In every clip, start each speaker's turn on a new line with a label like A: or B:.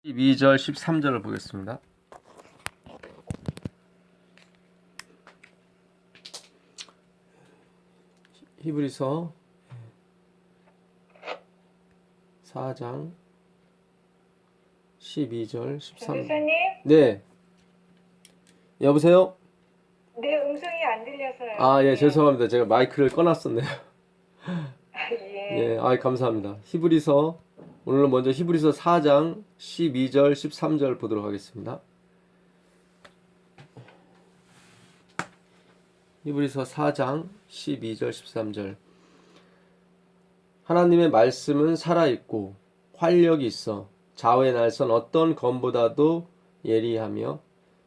A: 12절 13절을 보겠습니다. 히브리서 4장 12절 13절.
B: 전도사님?
A: 네. 여보세요?
B: 내 음성이 안 들려서요.
A: 아, 예, 죄송합니다. 제가 마이크를 꺼놨었네요.
B: 예.
A: 예, 감사합니다. 히브리서, 오늘은 먼저 히브리서 4장 12절 13절 보도록 하겠습니다. 히브리서 4장 12절 13절. 하나님의 말씀은 살아있고 활력이 있어 좌우의 날선 어떤 검보다도 예리하며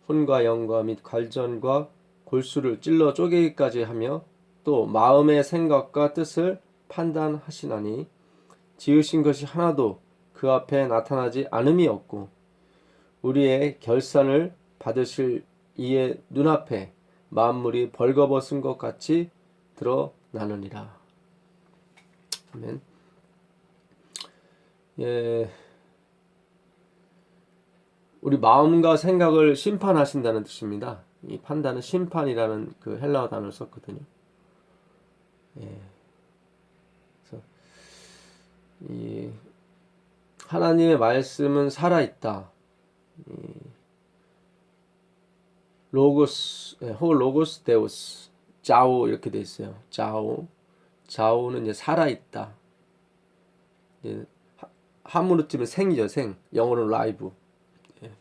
A: 혼과 영과 및 관전과 골수를 찔러 쪼개기까지 하며 또 마음의 생각과 뜻을 판단하시나니 지으신 것이 하나도 그 앞에 나타나지 않음이 없고 우리의 결산을 받으실 이의 눈앞에 만물이 벌거벗은 것 같이 드러나느니라. 아멘. 예, 우리 마음과 생각을 심판하신다는 뜻입니다. 이 판단은 심판이라는 그 헬라어 단어를 썼거든요. 예, 그래서 이 하나님의 말씀은 살아있다. 이 로고스, 호 로고스 데우스, 자오 이렇게 돼 있어요. 자오는 이제 살아있다. 이제 한문으로 치면 생이죠, 생. 영어로는 라이브. 예.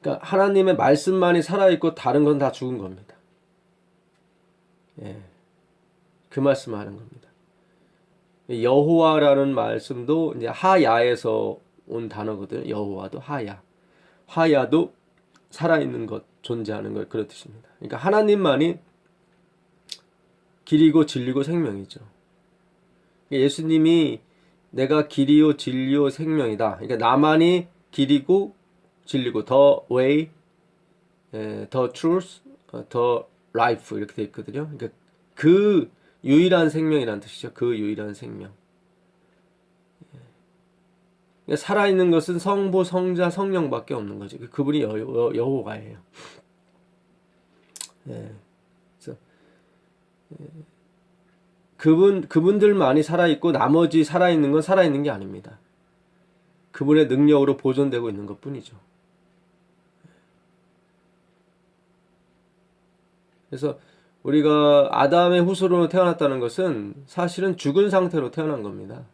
A: 그러니까 하나님의 말씀만이 살아있고 다른 건 다 죽은 겁니다. 예. 그 말씀을 하는 겁니다. 여호와라는 말씀도 이제 하야에서 온 단어거든요. 여호와도 하야. 하야도 살아있는 것, 존재하는 것, 그런 뜻입니다. 그러니까 하나님만이 길이고 진리고 생명이죠. 예수님이 내가 길이요 진리요 생명이다. 그러니까 나만이 길이고 진리고 the way, the truth, the life 이렇게 되어 있거든요. 그러니까 그 유일한 생명이라는 뜻이죠. 그 유일한 생명. 그러니까 살아있는 것은 성부, 성자, 성령밖에 없는 거죠. 그분이 여호와예요. 예. 그래서 그분들만이 살아있고 나머지 살아있는 건 살아있는 게 아닙니다. 그분의 능력으로 보존되고 있는 것 뿐이죠. 그래서 우리가 아담의 후손으로 태어났다는 것은 사실은 죽은 상태로 태어난 겁니다.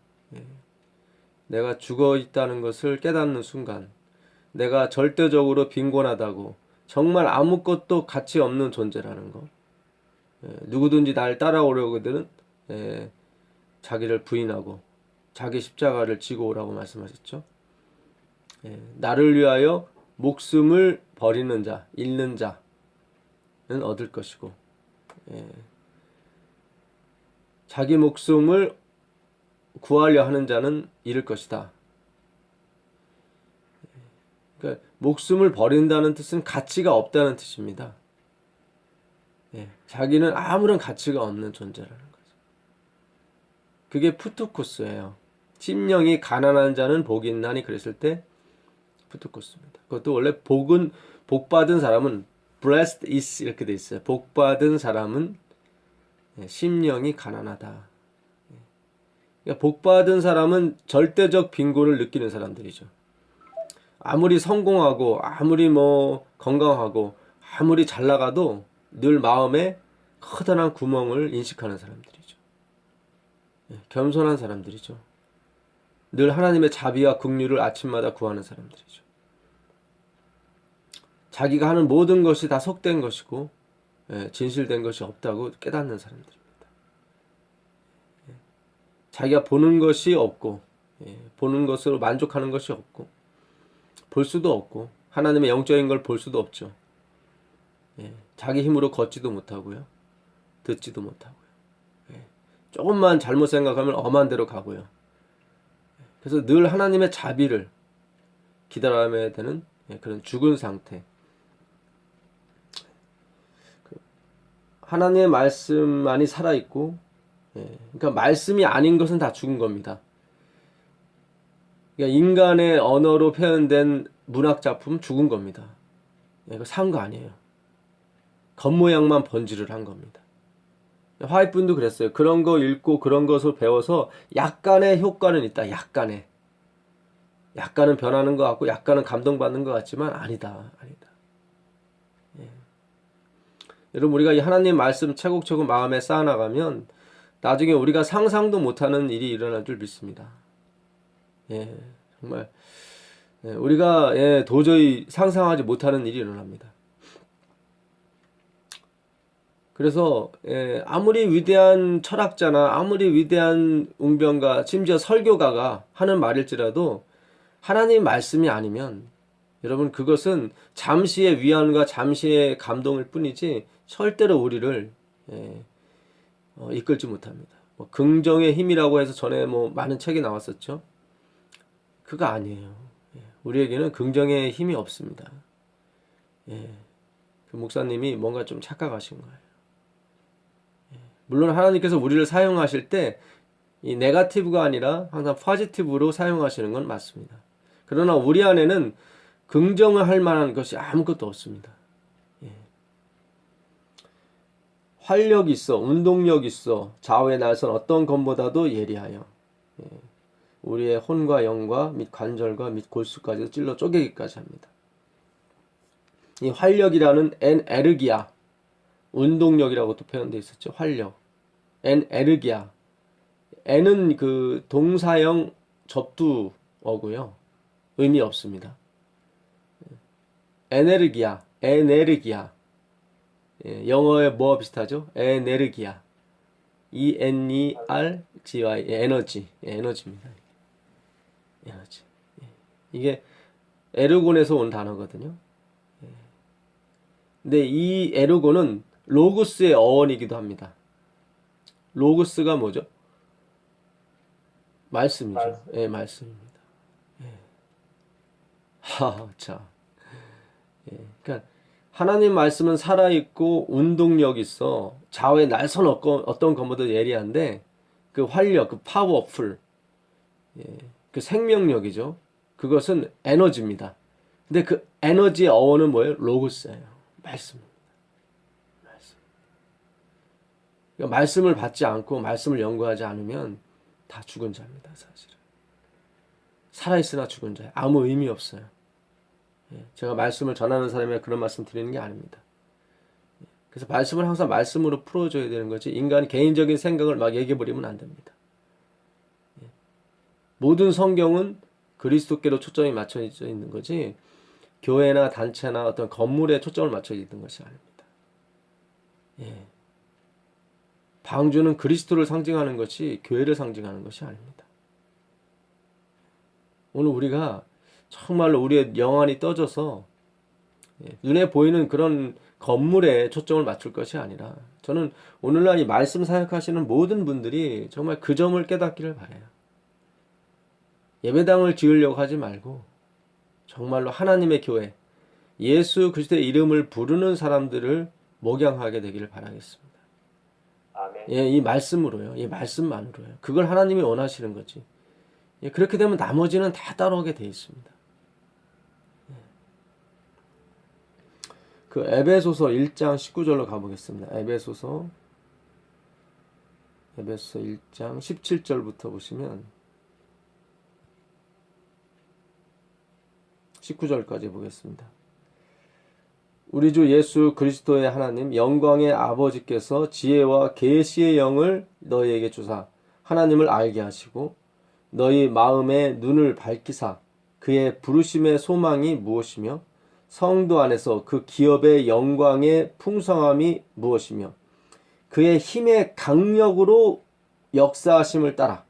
A: 내가 죽어 있다는 것을 깨닫는 순간, 내가 절대적으로 빈곤하다고, 정말 아무것도 가치 없는 존재라는 거. 누구든지 날 따라오려거든 자기를 부인하고 자기 십자가를 지고 오라고 말씀하셨죠. 나를 위하여 목숨을 버리는 자, 잃는 자는 얻을 것이고, 자기 목숨을 구하려 하는 자는 잃을 것이다. 그러니까 목숨을 버린다는 뜻은 가치가 없다는 뜻입니다. 자기는 아무런 가치가 없는 존재라는 거죠. 그게 푸투코스예요. 심령이 가난한 자는 복이 있나니 그랬을 때 푸투코스입니다. 그것도 원래 복받은 사람은 blessed is 이렇게 돼 있어요. 복받은 사람은 심령이 가난하다. 그러니까 복받은 사람은 절대적 빈곤을 느끼는 사람들이죠. 아무리 성공하고 아무리 건강하고 아무리 잘 나가도 늘 마음에 커다란 구멍을 인식하는 사람들이죠. 겸손한 사람들이죠. 늘 하나님의 자비와 긍휼을 아침마다 구하는 사람들이죠. 자기가 하는 모든 것이 다 속된 것이고 진실된 것이 없다고 깨닫는 사람들입니다. 자기가 보는 것이 없고 보는 것으로 만족하는 것이 없고 볼 수도 없고 하나님의 영적인 걸 볼 수도 없죠. 자기 힘으로 걷지도 못하고요. 듣지도 못하고요. 조금만 잘못 생각하면 엄한 데로 가고요. 그래서 늘 하나님의 자비를 기다려야 되는 그런 죽은 상태. 하나님의 말씀만이 살아있고 그러니까 말씀이 아닌 것은 다 죽은 겁니다. 그러니까 인간의 언어로 표현된 문학 작품 죽은 겁니다. 이거 산 거 아니에요. 겉모양만 번지를 한 겁니다. 화이트분도 그랬어요. 그런 거 읽고 그런 것을 배워서 약간의 효과는 있다. 약간은 변하는 것 같고 약간은 감동받는 것 같지만 아니다. 예. 여러분 우리가 이 하나님 말씀 차곡차곡 마음에 쌓아나가면 나중에 우리가 상상도 못하는 일이 일어날 줄 믿습니다. 예, 정말 우리가 도저히 상상하지 못하는 일이 일어납니다. 그래서 아무리 위대한 철학자나 아무리 위대한 웅변가 심지어 설교가가 하는 말일지라도 하나님 말씀이 아니면 여러분 그것은 잠시의 위안과 잠시의 감동일 뿐이지 절대로 우리를 이끌지 못합니다. 뭐 긍정의 힘이라고 해서 전에 뭐 많은 책이 나왔었죠. 그거 아니에요. 우리에게는 긍정의 힘이 없습니다. 그 목사님이 뭔가 좀 착각하신 거예요. 물론 하나님께서 우리를 사용하실 때 이 네거티브가 아니라 항상 포지티브로 사용하시는 건 맞습니다. 그러나 우리 안에는 긍정을 할 만한 것이 아무것도 없습니다. 활력 있어, 운동력 있어, 좌우의 날선 어떤 것보다도 예리하여 우리의 혼과 영과 및 관절과 및 골수까지도 찔러 쪼개기까지 합니다. 이 활력이라는 에너기야, 운동력이라고 또 표현되어 있었죠. 활력, 에너기야. 에는 그 동사형 접두어고요. 의미 없습니다. 에네르기야. 영어에 뭐와 비슷하죠? 에네르기야. ENERGY, 에너지입니다. 에너지. 이게 에르곤에서 온 단어거든요. 근데 이 에르곤은 로고스의 어원이기도 합니다. 로고스가 뭐죠? 말씀이죠. 말씀입니다. 자. 그러니까 하나님 말씀은 살아있고 운동력 있어. 좌우의 날선 어떤 것보다 예리한데 그 활력, 그 파워풀, 그 생명력이죠. 그것은 에너지입니다. 근데 그 에너지의 어원은 뭐예요? 로고스예요. 말씀입니다. 그러니까 말씀을 받지 않고 말씀을 연구하지 않으면 다 죽은 자입니다. 사실은. 살아있으나 죽은 자예요. 아무 의미 없어요. 제가 말씀을 전하는 사람이 그런 말씀 드리는 게 아닙니다. 그래서 말씀을 항상 말씀으로 풀어줘야 되는 거지 인간 개인적인 생각을 막 얘기해버리면 안 됩니다. 모든 성경은 그리스도께로 초점이 맞춰져 있는 거지 교회나 단체나 어떤 건물에 초점을 맞춰져 있는 것이 아닙니다. 방주는 그리스도를 상징하는 것이 교회를 상징하는 것이 아닙니다. 오늘 우리가 정말로 우리의 영안이 떠져서 눈에 보이는 그런 건물에 초점을 맞출 것이 아니라 저는 오늘날 이 말씀 사역하시는 모든 분들이 정말 그 점을 깨닫기를 바라요. 예배당을 지으려고 하지 말고 정말로 하나님의 교회, 예수 그리스도의 이름을 부르는 사람들을 목양하게 되기를 바라겠습니다.
C: 아멘.
A: 이 말씀으로요. 이 말씀만으로요. 그걸 하나님이 원하시는 거지. 그렇게 되면 나머지는 다 따라오게 돼 있습니다. 그 에베소서 1장 19절로 가보겠습니다. 에베소서 1장 17절부터 보시면 19절까지 보겠습니다. 우리 주 예수 그리스도의 하나님 영광의 아버지께서 지혜와 계시의 영을 너희에게 주사 하나님을 알게 하시고 너희 마음의 눈을 밝히사 그의 부르심의 소망이 무엇이며 성도 안에서 그 기업의 영광의 풍성함이 무엇이며 그의 힘의 강력으로 역사하심을 따라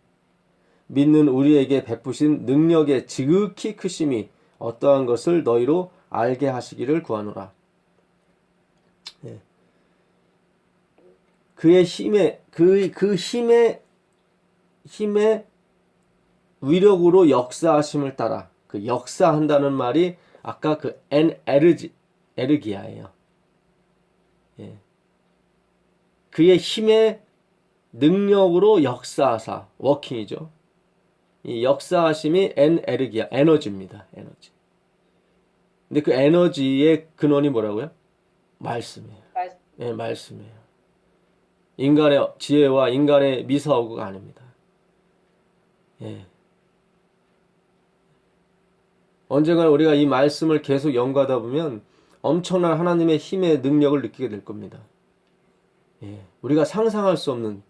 A: 믿는 우리에게 베푸신 능력의 지극히 크심이 어떠한 것을 너희로 알게 하시기를 구하노라. 그의 힘의 위력으로 역사하심을 따라 그 역사한다는 말이 아까 그 에르기야예요. 그의 힘의 능력으로 역사하사 워킹이죠. 이 역사하심이 에너기야, 에너지입니다. 에너지. 근데 그 에너지의 근원이 뭐라고요? 말씀이에요. 예, 말씀이에요. 인간의 지혜와 인간의 미사오구가 아닙니다. 예. 언젠가 우리가 이 말씀을 계속 연구하다 보면 엄청난 하나님의 힘의 능력을 느끼게 될 겁니다. 예. 우리가 상상할 수 없는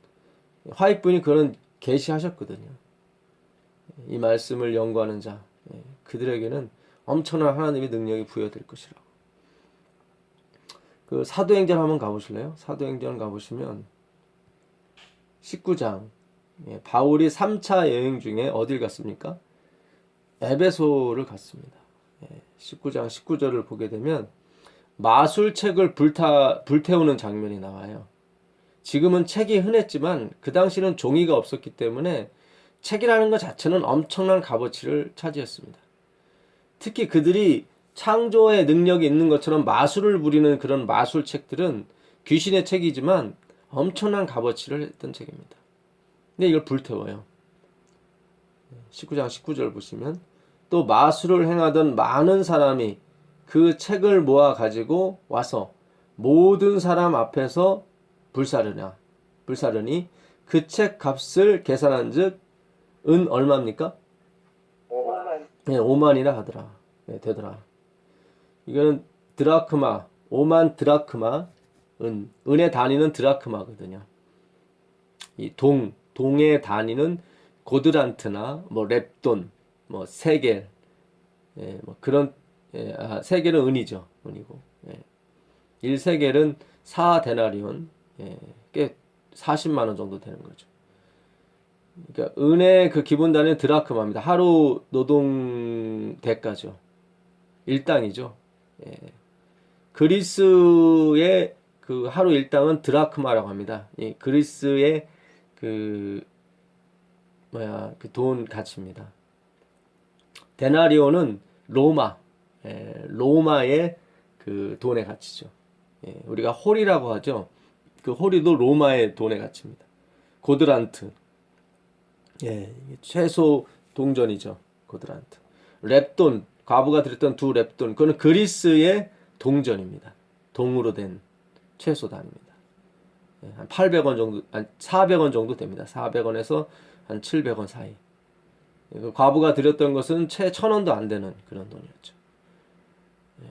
A: 화이트분이 그런 계시하셨거든요. 이 말씀을 연구하는 자, 예. 그들에게는 엄청난 하나님의 능력이 부여될 것이라고. 그 사도행전 한번 가보실래요? 사도행전 가보시면 19장, 예. 바울이 3차 여행 중에 어딜 갔습니까? 에베소를 갔습니다. 19장 19절을 보게 되면 마술책을 불태우는 장면이 나와요. 지금은 책이 흔했지만 그 당시는 종이가 없었기 때문에 책이라는 것 자체는 엄청난 값어치를 차지했습니다. 특히 그들이 창조의 능력이 있는 것처럼 마술을 부리는 그런 마술책들은 귀신의 책이지만 엄청난 값어치를 했던 책입니다. 근데 이걸 불태워요. 19장 19절 보시면 또 마술을 행하던 많은 사람이 그 책을 모아 가지고 와서 모든 사람 앞에서 불사르니 그 책 값을 계산한즉 은 얼마입니까?
B: 5만.
A: 네, 5만이라 하더라. 네, 되더라. 이거는 드라크마, 5만 드라크마, 은의 단위는 드라크마거든요. 이 동의 단위는 고드란트나 뭐 렙돈, 뭐 세겔, 예, 뭐 그런, 예, 세겔은 은이죠, 은이고, 예. 1세겔은 4데나리온, 예, 꽤 40만 원 정도 되는 거죠. 그러니까 은의 그 기본 단위는 드라크마입니다. 하루 노동 대가죠. 일당이죠. 예. 그리스의 그 하루 일당은 드라크마라고 합니다. 예, 그리스의 그 돈 가치입니다. 데나리온은 로마의 그 돈의 가치죠. 예, 우리가 홀이라고 하죠. 그 홀이도 로마의 돈의 가치입니다. 고드란트, 예, 최소 동전이죠. 고드란트. 렙돈, 과부가 드렸던 2렙돈, 그거는 그리스의 동전입니다. 동으로 된 최소 단위입니다. 예, 한 800원 정도, 한 400원 정도 됩니다. 400원에서 한 700원 사이. 그 과부가 드렸던 것은 채 1000원도 안 되는 그런 돈이었죠. 예.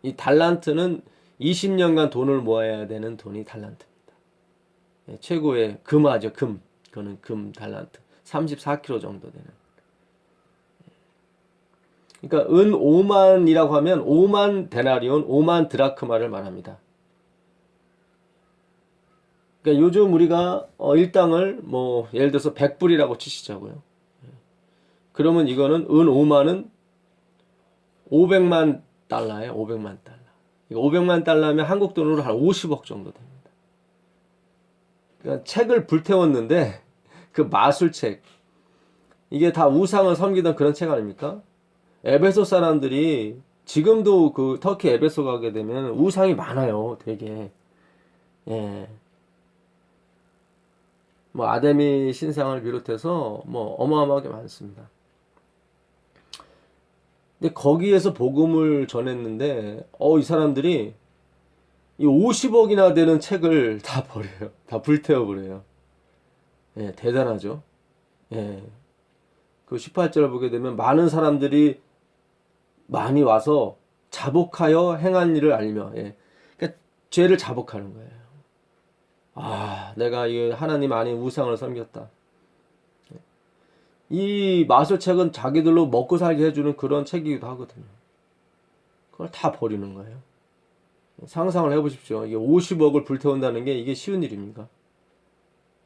A: 이 달란트는 20년간 돈을 모아야 되는 돈이 달란트입니다. 예, 최고의 금화죠, 금. 그거는 금 달란트. 34kg 정도 되는. 그러니까 은 5만이라고 하면 5만 데나리온, 5만 드라크마를 말합니다. 그러니까 요즘 우리가 일당을 뭐 예를 들어서 100불이라고 치시자고요. 그러면 이거는 은 5만은 500만 달러예요. 500만 달러. 500만 달러면 한국 돈으로 한 50억 정도 됩니다. 그러니까 책을 불태웠는데 그 마술책, 이게 다 우상을 섬기던 그런 책 아닙니까? 에베소 사람들이 지금도 그 터키 에베소 가게 되면 우상이 많아요. 되게. 예. 뭐 아데미 신상을 비롯해서 뭐 어마어마하게 많습니다. 근데 거기에서 복음을 전했는데 이 사람들이 이 50억이나 되는 책을 다 버려요. 다 불태워 버려요. 예, 대단하죠. 예. 그 18절을 보게 되면 많은 사람들이 많이 와서 자복하여 행한 일을 알며, 예. 그러니까 죄를 자복하는 거예요. 내가 이 하나님 아닌 우상을 섬겼다. 이 마술책은 자기들로 먹고 살게 해주는 그런 책이기도 하거든요. 그걸 다 버리는 거예요. 상상을 해보십시오. 이게 50억을 불태운다는 게 이게 쉬운 일입니까?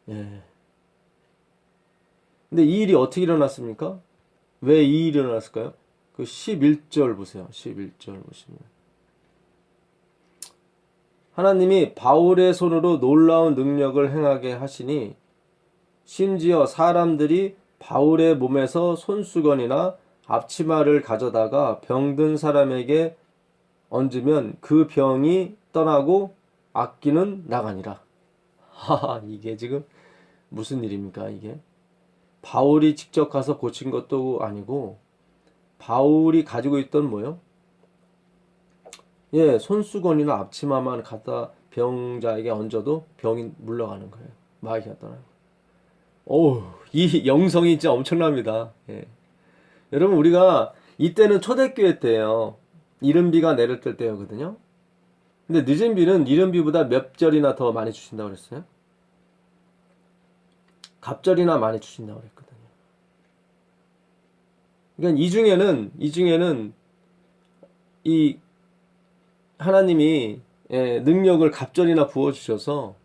A: 예. 근데 이 일이 어떻게 일어났습니까? 왜 이 일이 일어났을까요? 그 11절 보세요. 11절 보시면. 하나님이 바울의 손으로 놀라운 능력을 행하게 하시니 심지어 사람들이 바울의 몸에서 손수건이나 앞치마를 가져다가 병든 사람에게 얹으면 그 병이 떠나고 악기는 나가니라. 이게 지금 무슨 일입니까? 이게 바울이 직접 가서 고친 것도 아니고 바울이 가지고 있던 뭐요? 예, 손수건이나 앞치마만 갖다 병자에게 얹어도 병이 물러가는 거예요. 마귀가 떠나고. 어우, 이 영성이 진짜 엄청납니다. 예. 여러분, 우리가 이때는 초대교회 때예요. 이른비가 내릴 때였거든요. 근데 늦은 비는 이른 비보다 몇 절이나 더 많이 주신다고 그랬어요? 갑절이나 많이 주신다고 그랬거든요. 그러니까 이 중에는 이 하나님이 예, 능력을 갑절이나 부어주셔서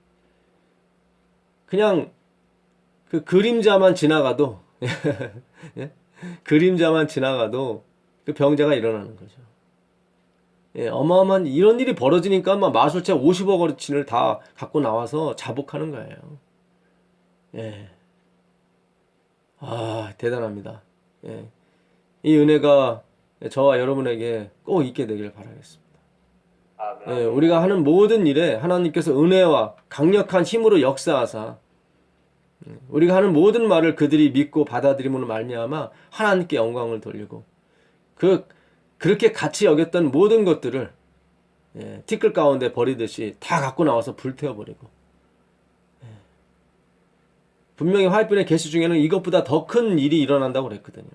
A: 그냥 그 그림자만 지나가도 예? 그림자만 지나가도 그 병자가 일어나는 거죠. 예, 어마어마한 이런 일이 벌어지니까 막 마술체 50억 원어치를 다 갖고 나와서 자복하는 거예요. 예. 아, 대단합니다. 예. 이 은혜가 저와 여러분에게 꼭 있게 되길 바라겠습니다.
B: 아멘.
A: 예, 우리가 하는 모든 일에 하나님께서 은혜와 강력한 힘으로 역사하사 우리가 하는 모든 말을 그들이 믿고 받아들임으로 말미암아 하나님께 영광을 돌리고 그렇게 가치 여겼던 모든 것들을 예, 티끌 가운데 버리듯이 다 갖고 나와서 불태워버리고 예. 분명히 화이트의 계시 중에는 이것보다 더 큰 일이 일어난다고 그랬거든요.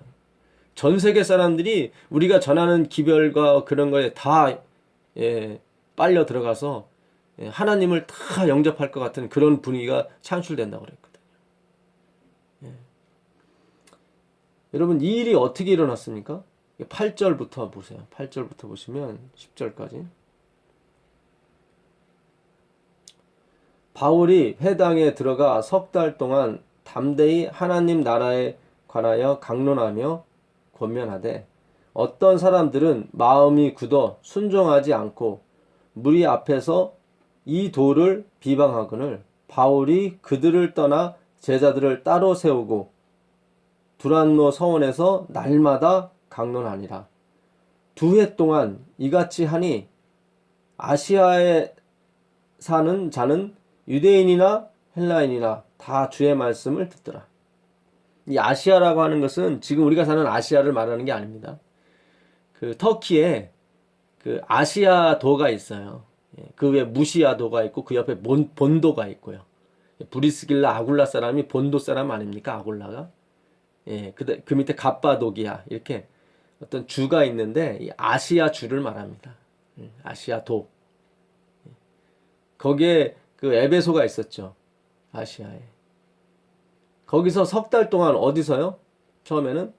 A: 전 세계 사람들이 우리가 전하는 기별과 그런 거에 다 예, 빨려 들어가서 예, 하나님을 다 영접할 것 같은 그런 분위기가 창출된다고 그랬거든요. 예. 여러분, 이 일이 어떻게 일어났습니까? 8절부터 보세요. 8절부터 보시면 10절까지. 바울이 회당에 들어가 석 달 동안 담대히 하나님 나라에 관하여 강론하며 권면하되 어떤 사람들은 마음이 굳어 순종하지 않고 무리 앞에서 이 도를 비방하거늘 바울이 그들을 떠나 제자들을 따로 세우고 두란노 서원에서 날마다 강론하니라. 2해 동안 이같이 하니 아시아에 사는 자는 유대인이나 헬라인이나 다 주의 말씀을 듣더라. 이 아시아라고 하는 것은 지금 우리가 사는 아시아를 말하는 게 아닙니다. 그 터키에 그 아시아도가 있어요. 그 위에 무시아도가 있고 그 옆에 본도가 있고요. 브리스길라 아굴라 사람이 본도 사람 아닙니까? 아굴라가. 예, 그 밑에 갑바도기아 이렇게 어떤 주가 있는데 이 아시아 주를 말합니다. 아시아도. 거기에 그 에베소가 있었죠. 아시아에. 거기서 석 달 동안 어디서요? 처음에는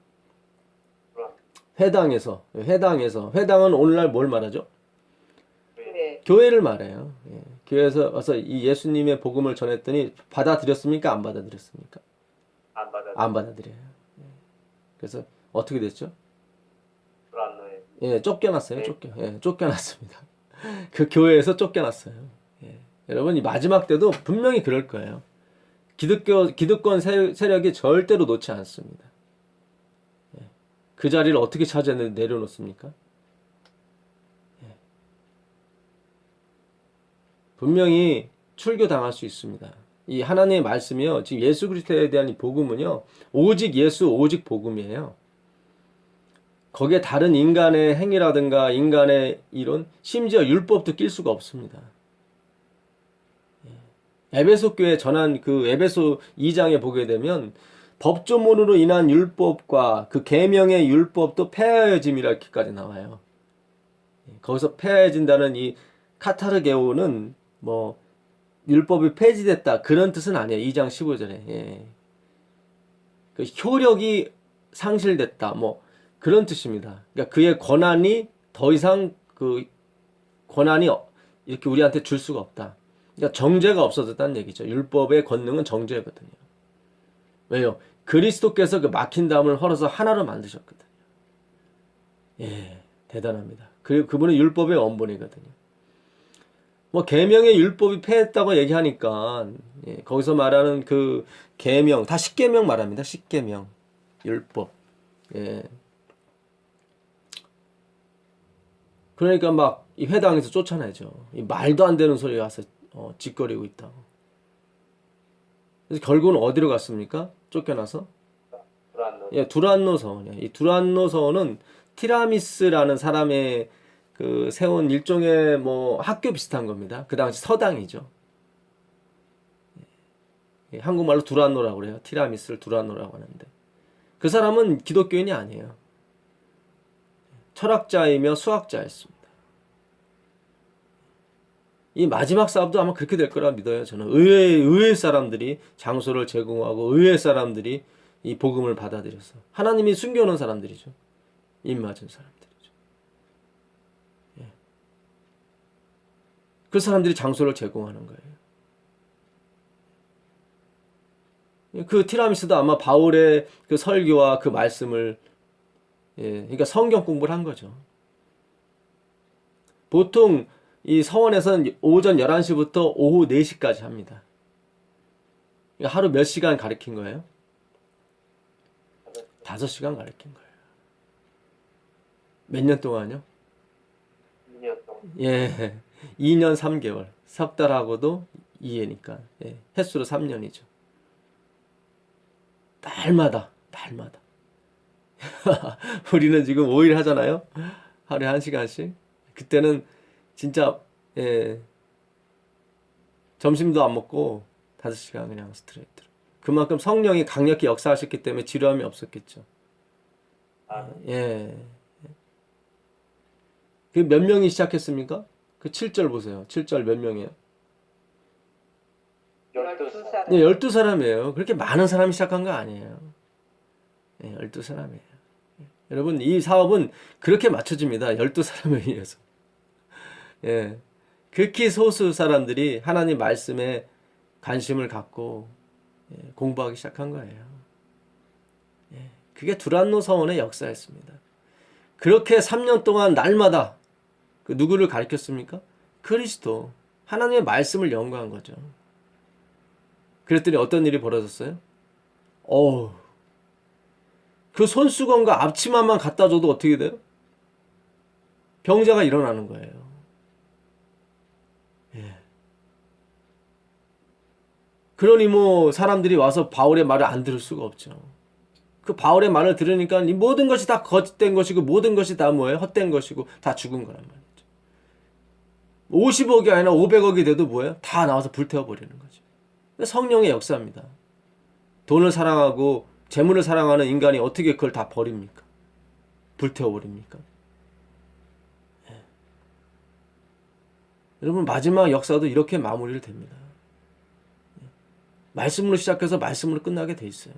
A: 회당에서. 회당은 오늘날 뭘 말하죠?
B: 네.
A: 교회를 말해요. 예. 교회에서 와서 이 예수님의 복음을 전했더니 받아들였습니까? 안 받아들였습니까?
B: 안 받아.
A: 안 받아들여요. 예. 그래서 어떻게 됐죠?
B: 불안노예.
A: 예, 쫓겨났어요.
B: 네.
A: 쫓겨났습니다. 그 교회에서 쫓겨났어요. 예. 여러분, 이 마지막 때도 분명히 그럴 거예요. 기득권 세력이 절대로 놓지 않습니다. 예. 그 자리를 어떻게 차지했는데 내려놓습니까? 예. 분명히 출교당할 수 있습니다. 이 하나님의 말씀이요. 지금 예수 그리스도에 대한 이 복음은요. 오직 예수, 오직 복음이에요. 거기에 다른 인간의 행위라든가 인간의 이론, 심지어 율법도 낄 수가 없습니다. 에베소 교회 전한 그 에베소 2장에 보게 되면 법조문으로 인한 율법과 그 계명의 율법도 폐하여짐이라기까지 나와요. 거기서 폐하여진다는 이 카타르게오는 뭐 율법이 폐지됐다 그런 뜻은 아니에요. 2장 15절에. 예. 그 효력이 상실됐다 뭐 그런 뜻입니다. 그러니까 그의 권한이 더 이상 그 권한이 이렇게 우리한테 줄 수가 없다. 그러니까 정죄가 없어졌다는 얘기죠. 율법의 권능은 정죄거든요. 왜요? 그리스도께서 그 막힌 담을 헐어서 하나로 만드셨거든요. 예, 대단합니다. 그리고 그분은 율법의 원본이거든요. 뭐 계명의 율법이 폐했다고 얘기하니까 예, 거기서 말하는 그 계명 다 십계명 말합니다. 십계명 율법. 예. 그러니까 막 이 회당에서 쫓아내죠. 이 말도 안 되는 소리 와서 짓거리고 있다고. 그래서 결국은 어디로 갔습니까? 쫓겨나서 예, 두란노 서원이야. 이 두란노 서원은 티라미스라는 사람의 그 세운 일종의 뭐 학교 비슷한 겁니다. 그 당시 서당이죠. 예, 한국말로 두란노라고 그래요. 티라미스를 두란노라고 하는데 그 사람은 기독교인이 아니에요. 철학자이며 수학자였습니다. 이 마지막 사업도 아마 그렇게 될 거라 믿어요. 저는 의회 사람들이 장소를 제공하고 의회 사람들이 이 복음을 받아들여서 하나님이 숨겨놓은 사람들이죠. 입 맞은 사람들이죠. 예. 그 사람들이 장소를 제공하는 거예요. 그 티라미스도 아마 바울의 그 설교와 그 말씀을 그러니까 성경 공부를 한 거죠. 보통 이 서원에서는 오전 11시부터 오후 4시까지 합니다. 그러니까 하루 몇 시간 가르친 거예요? 5시간 가르친 거예요. 몇 년 동안요?
B: 2년 동안.
A: 예, 2년 3개월. 석 달하고도 2회니까 횟수로 3년이죠. 날마다. 우리는 지금 5일 하잖아요. 하루에 1시간씩. 그때는 진짜 점심도 안 먹고 5시간 그냥 스트레이트로. 그만큼 성령이 강력히 역사하셨기 때문에 지루함이 없었겠죠. 예. 그 몇 명이 시작했습니까? 그 7절 보세요. 7절 몇 명이에요?
B: 12살.
A: 네, 12사람이에요. 그렇게 많은 사람이 시작한 거 아니에요. 네, 12사람이에요. 여러분, 이 사업은 그렇게 맞춰집니다. 12사람에 의해서. 예. 극히 소수 사람들이 하나님 말씀에 관심을 갖고 공부하기 시작한 거예요. 예. 그게 두란노 서원의 역사였습니다. 그렇게 3년 동안 날마다 그 누구를 가르쳤습니까? 그리스도. 하나님의 말씀을 연구한 거죠. 그랬더니 어떤 일이 벌어졌어요? 그 손수건과 앞치마만 갖다 줘도 어떻게 돼요? 병자가 일어나는 거예요. 예. 그러니 뭐 사람들이 와서 바울의 말을 안 들을 수가 없죠. 그 바울의 말을 들으니까 이 모든 것이 다 거짓된 것이고 모든 것이 다 뭐예요? 헛된 것이고 다 죽은 거란 말이죠. 50억이 아니라 500억이 돼도 뭐예요? 다 나와서 불태워버리는 거죠. 성령의 역사입니다. 돈을 사랑하고 재물을 사랑하는 인간이 어떻게 그걸 다 버립니까? 불태워버립니까? 여러분, 마지막 역사도 이렇게 마무리를 됩니다. 말씀으로 시작해서 말씀으로 끝나게 돼 있어요.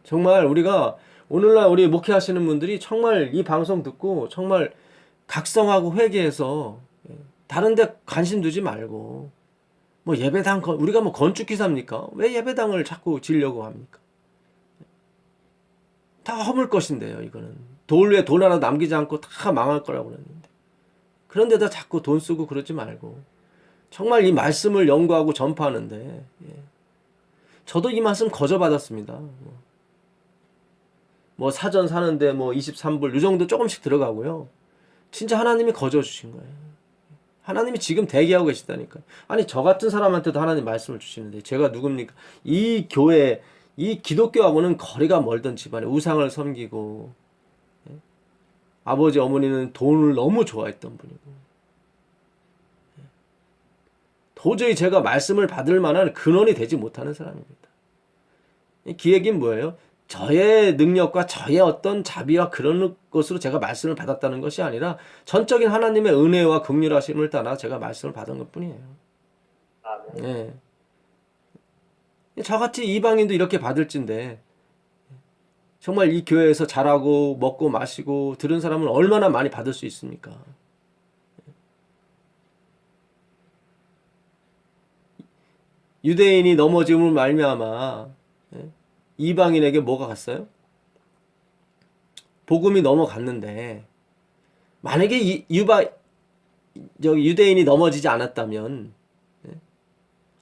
A: 정말 우리가 오늘날 우리 목회하시는 분들이 정말 이 방송 듣고 정말 각성하고 회개해서 다른 데 관심 두지 말고 뭐 예배당 우리가 뭐 건축기사입니까? 왜 예배당을 자꾸 지려고 합니까? 다 허물 것인데요. 이거는 돌 위에 돈 하나 남기지 않고 다 망할 거라고 그랬는데 그런데다 자꾸 돈 쓰고 그러지 말고 정말 이 말씀을 연구하고 전파하는데 저도 이 말씀 거저받았습니다. 뭐 사전 사는데 뭐 23불 이 정도 조금씩 들어가고요. 진짜 하나님이 거저 주신 거예요. 하나님이 지금 대기하고 계시다니까요. 아니 저 같은 사람한테도 하나님 말씀을 주시는데 제가 누굽니까? 이 교회, 이 기독교하고는 거리가 멀던 집안에 우상을 섬기고 아버지 어머니는 돈을 너무 좋아했던 분이고 도저히 제가 말씀을 받을 만한 근원이 되지 못하는 사람입니다. 그 얘기는 뭐예요? 저의 능력과 저의 어떤 자비와 그런 것으로 제가 말씀을 받았다는 것이 아니라 전적인 하나님의 은혜와 긍휼하심을 따라 제가 말씀을 받은 것뿐이에요. 예. 저같이 이방인도 이렇게 받을진데 정말 이 교회에서 자라고 먹고 마시고 들은 사람은 얼마나 많이 받을 수 있습니까? 유대인이 넘어짐을 말미암아 이방인에게 뭐가 갔어요? 복음이 넘어갔는데 만약에 유대인이 넘어지지 않았다면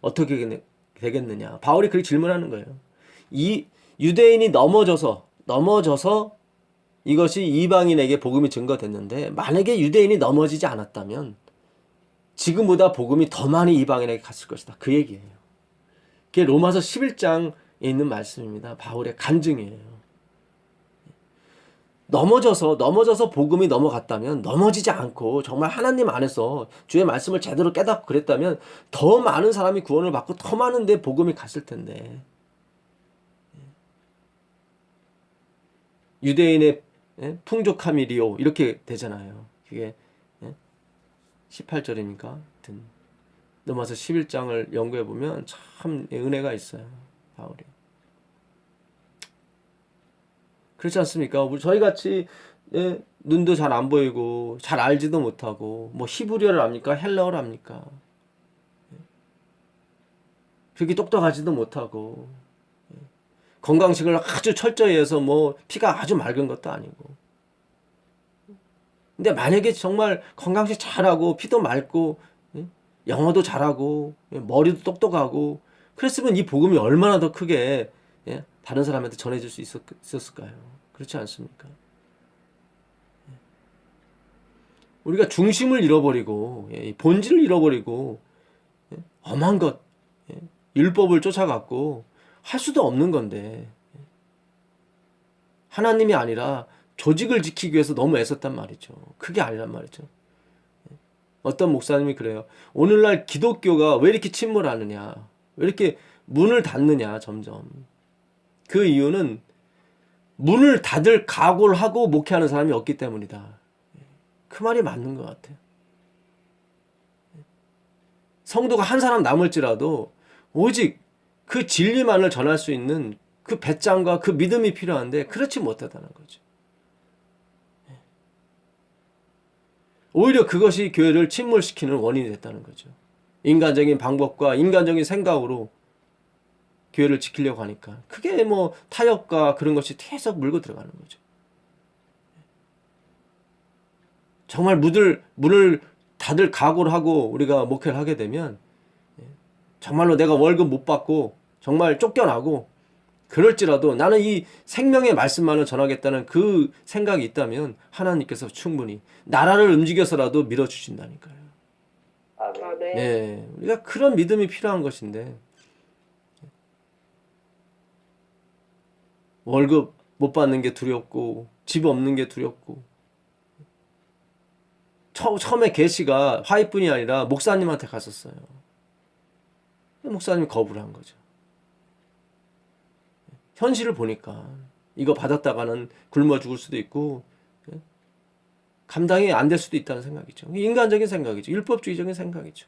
A: 어떻게 되겠느냐? 바울이 그렇게 질문하는 거예요. 이 유대인이 넘어져서 이것이 이방인에게 복음이 증거됐는데 만약에 유대인이 넘어지지 않았다면 지금보다 복음이 더 많이 이방인에게 갔을 것이다. 그 얘기예요. 그게 로마서 11장 있는 말씀입니다. 바울의 간증이에요. 넘어져서 복음이 넘어갔다면, 넘어지지 않고 정말 하나님 안에서 주의 말씀을 제대로 깨닫고 그랬다면 더 많은 사람이 구원을 받고 더 많은데 복음이 갔을 텐데, 유대인의 풍족함이리요 이렇게 되잖아요. 그게 18절입니까? 넘어서 11장을 연구해 보면 참 은혜가 있어요. 바울이. 그렇지 않습니까? 저희 같이 눈도 잘 안 보이고 잘 알지도 못하고 뭐 히브리어를 압니까? 헬라어를 압니까? 그렇게 똑똑하지도 못하고 건강식을 아주 철저히 해서 뭐 피가 아주 맑은 것도 아니고, 근데 만약에 정말 건강식 잘하고 피도 맑고 영어도 잘하고 머리도 똑똑하고 그랬으면 이 복음이 얼마나 더 크게 다른 사람한테 전해질 수 있었을까요? 그렇지 않습니까? 우리가 중심을 잃어버리고 본질을 잃어버리고 엄한 것, 율법을 쫓아갔고 할 수도 없는 건데, 하나님이 아니라 조직을 지키기 위해서 너무 애썼단 말이죠. 그게 아니란 말이죠. 어떤 목사님이 그래요. 오늘날 기독교가 왜 이렇게 침몰하느냐, 왜 이렇게 문을 닫느냐 점점. 그 이유는 문을 닫을 각오를 하고 목회하는 사람이 없기 때문이다. 그 말이 맞는 것 같아요. 성도가 한 사람 남을지라도 오직 그 진리만을 전할 수 있는 그 배짱과 그 믿음이 필요한데 그렇지 못하다는 거죠. 오히려 그것이 교회를 침몰시키는 원인이 됐다는 거죠. 인간적인 방법과 인간적인 생각으로 교회를 지키려고 하니까 그게 뭐 타협과 그런 것이 계속 물고 들어가는 거죠. 정말 문을 닫을 각오를 하고 우리가 목회를 하게 되면 정말로 내가 월급 못 받고 정말 쫓겨나고 그럴지라도 나는 이 생명의 말씀만을 전하겠다는 그 생각이 있다면 하나님께서 충분히 나라를 움직여서라도 밀어주신다니까요.
B: 네.
A: 네, 우리가 그런 믿음이 필요한 것인데 월급 못 받는 게 두렵고 집 없는 게 두렵고 처음에 계시가 화이뿐이 아니라 목사님한테 갔었어요. 목사님이 거부를 한 거죠. 현실을 보니까 이거 받았다가는 굶어 죽을 수도 있고 감당이 안 될 수도 있다는 생각이죠. 인간적인 생각이죠. 율법주의적인 생각이죠.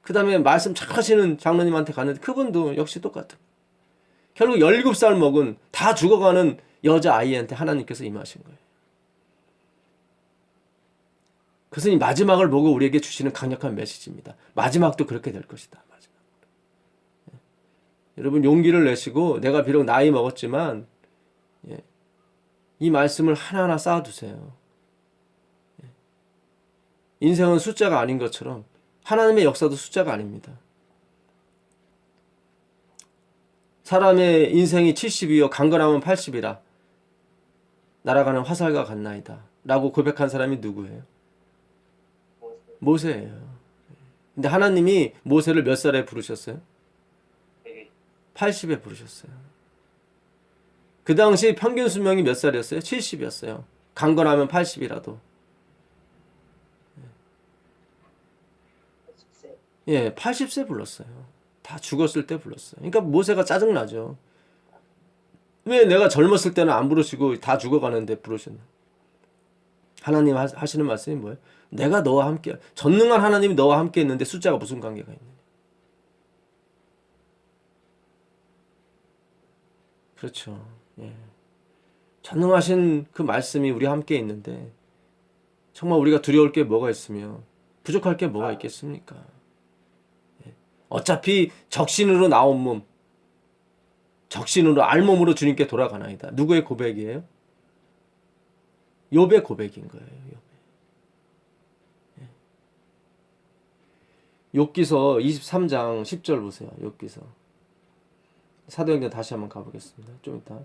A: 그 다음에 말씀 잘 하시는 장로님한테 갔는데 그분도 역시 똑같은. 결국 17살 먹은 다 죽어가는 여자아이한테 하나님께서 임하신 거예요. 그것은 이 마지막을 보고 우리에게 주시는 강력한 메시지입니다. 마지막도 그렇게 될 것이다. 마지막. 여러분 용기를 내시고 내가 비록 나이 먹었지만 이 말씀을 하나하나 쌓아두세요. 인생은 숫자가 아닌 것처럼 하나님의 역사도 숫자가 아닙니다. 사람의 인생이 70이요 강건하면 80이라 날아가는 화살과 같나이다 라고 고백한 사람이 누구예요? 모세예요. 근데 하나님이 모세를 몇 살에 부르셨어요? 80에 부르셨어요. 그 당시 평균 수명이 몇 살이었어요? 70이었어요. 강건하면 80이라도. 예, 80세 불렀어요. 다 죽었을 때 불렀어요. 그러니까 모세가 짜증나죠. 왜 내가 젊었을 때는 안 부르시고 다 죽어가는데 부르셨나? 하나님 하시는 말씀이 뭐예요? 내가 너와 함께, 전능한 하나님이 너와 함께 있는데 숫자가 무슨 관계가 있느냐? 그렇죠. 예. 전능하신 그 말씀이 우리 함께 있는데 정말 우리가 두려울 게 뭐가 있으며 부족할 게 뭐가 있겠습니까? 예. 어차피 적신으로 나온 몸, 적신으로 알몸으로 주님께 돌아가나이다. 누구의 고백이에요? 욥의 고백인 거예요. 욥기서 23장 10절 보세요. 욥기서. 사도행전 다시 한번 가보겠습니다. 좀 이따.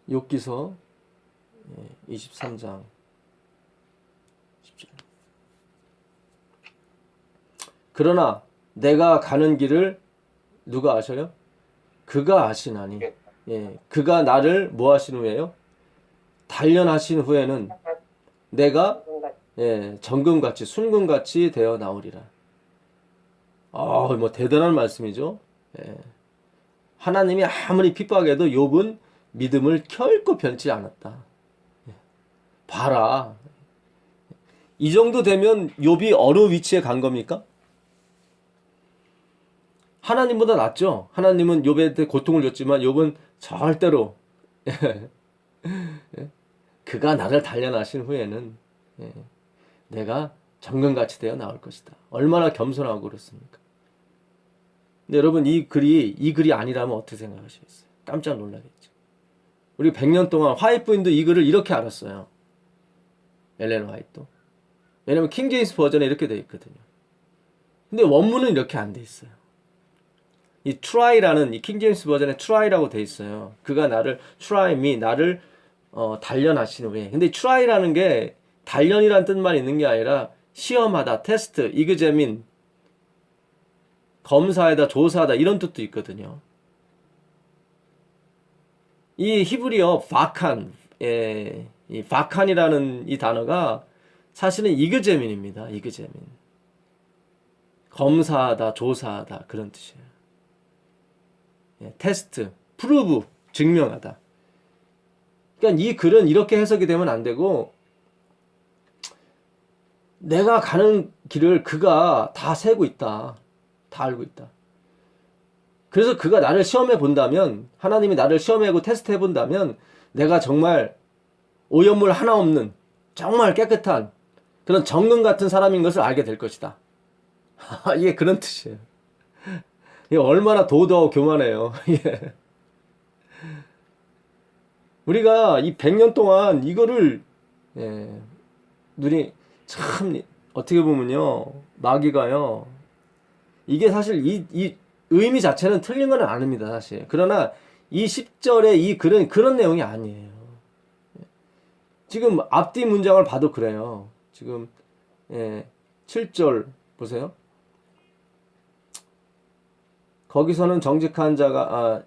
A: 욥기서 23장 10절. 그러나 내가 가는 길을 누가 아셔요? 그가 아시나니. 예, 그가 나를 뭐 하신 후에요? 단련하신 후에는 내가 정금같이 순금같이 되어 나오리라. 뭐 대단한 말씀이죠. 예. 하나님이 아무리 핍박해도 욥은 믿음을 결코 변치 않았다. 예. 봐라. 이 정도 되면 욥이 어느 위치에 간 겁니까? 하나님보다 낫죠. 하나님은 욥한테 고통을 줬지만 욥은 절대로 그가 나를 단련하신 후에는 내가 정금같이 되어 나올 것이다. 얼마나 겸손하고 그렇습니까? 근데 여러분 이 글이 아니라면 어떻게 생각하시겠어요? 깜짝 놀라겠죠. 우리 100년 동안 화이트 부인도 이 글을 이렇게 알았어요. 엘렌 화이트도. 왜냐면 킹제임스 버전에 이렇게 되어 있거든요. 근데 원문은 이렇게 안 돼 있어요. 이 try라는 이 킹제임스 버전에 try라고 돼 있어요. 그가 나를 try me 나를 단련하신 후에. 근데 try라는 게 단련이라는 뜻만 있는 게 아니라 시험하다, 테스트, 이그제민, 검사하다, 조사하다 이런 뜻도 있거든요. 이 히브리어 바칸, 이 바칸이라는 이 단어가 사실은 이그제민입니다. 이그제민. 검사하다, 조사하다 그런 뜻이에요. 테스트, 프루브, 증명하다. 그러니까 이 글은 이렇게 해석이 되면 안 되고 내가 가는 길을 그가 다 세고 있다. 다 알고 있다. 그래서 그가 나를 시험해 본다면 하나님이 나를 시험해고 테스트해 본다면 내가 정말 오염물 하나 없는 정말 깨끗한 그런 정금 같은 사람인 것을 알게 될 것이다. 이게 그런 뜻이에요. 이게 얼마나 도도하고 교만해요. 우리가 이 100년 동안 이거를 눈이 참 어떻게 보면요 마귀가요 이게 사실 이 의미 자체는 틀린 건 아닙니다 사실. 그러나 이 10절의 이 글은 그런 내용이 아니에요. 지금 앞뒤 문장을 봐도 그래요. 지금 7절 보세요. 거기서는 정직한 자가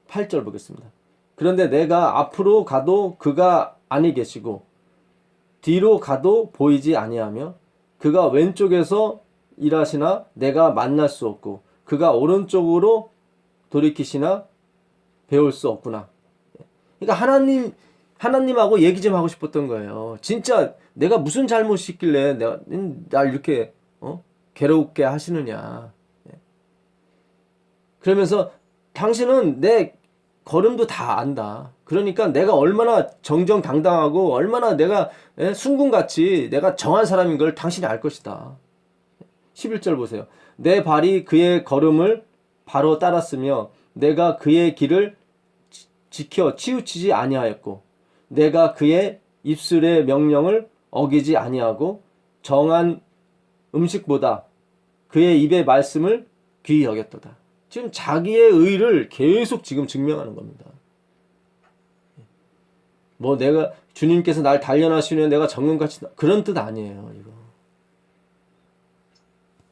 A: 8절 보겠습니다. 그런데 내가 앞으로 가도 그가 아니 계시고 뒤로 가도 보이지 아니하며 그가 왼쪽에서 일하시나 내가 만날 수 없고 그가 오른쪽으로 돌이키시나 배울 수 없구나. 그러니까 하나님하고 얘기 좀 하고 싶었던 거예요. 진짜 내가 무슨 잘못이 있길래 내가 날 이렇게 괴롭게 하시느냐. 그러면서 당신은 내 걸음도 다 안다. 그러니까 내가 얼마나 정정당당하고 얼마나 내가 순금같이 내가 정한 사람인 걸 당신이 알 것이다. 11절 보세요. 내 발이 그의 걸음을 바로 따랐으며 내가 그의 길을 지켜 치우치지 아니하였고 내가 그의 입술의 명령을 어기지 아니하고 정한 음식보다 그의 입의 말씀을 귀히 여겼도다. 지금 자기의 의를 계속 지금 증명하는 겁니다. 뭐 내가 주님께서 날 단련하시면 내가 정금같이 그런 뜻 아니에요. 이거.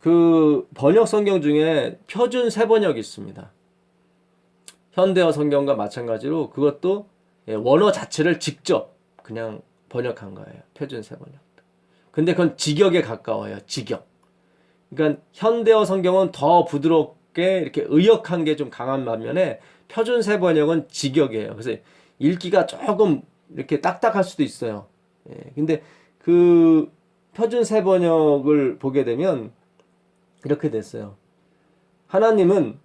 A: 그 번역 성경 중에 표준 세번역이 있습니다. 현대어 성경과 마찬가지로 그것도 원어 자체를 직접 그냥 번역한 거예요. 표준 세번역. 근데 그건 직역에 가까워요. 직역. 그러니까 현대어 성경은 더 부드럽게 이렇게 의역한 게 좀 강한 반면에 표준 세번역은 직역이에요. 그래서 읽기가 조금 이렇게 딱딱할 수도 있어요. 근데 그 표준 세번역을 보게 되면 이렇게 됐어요. 하나님은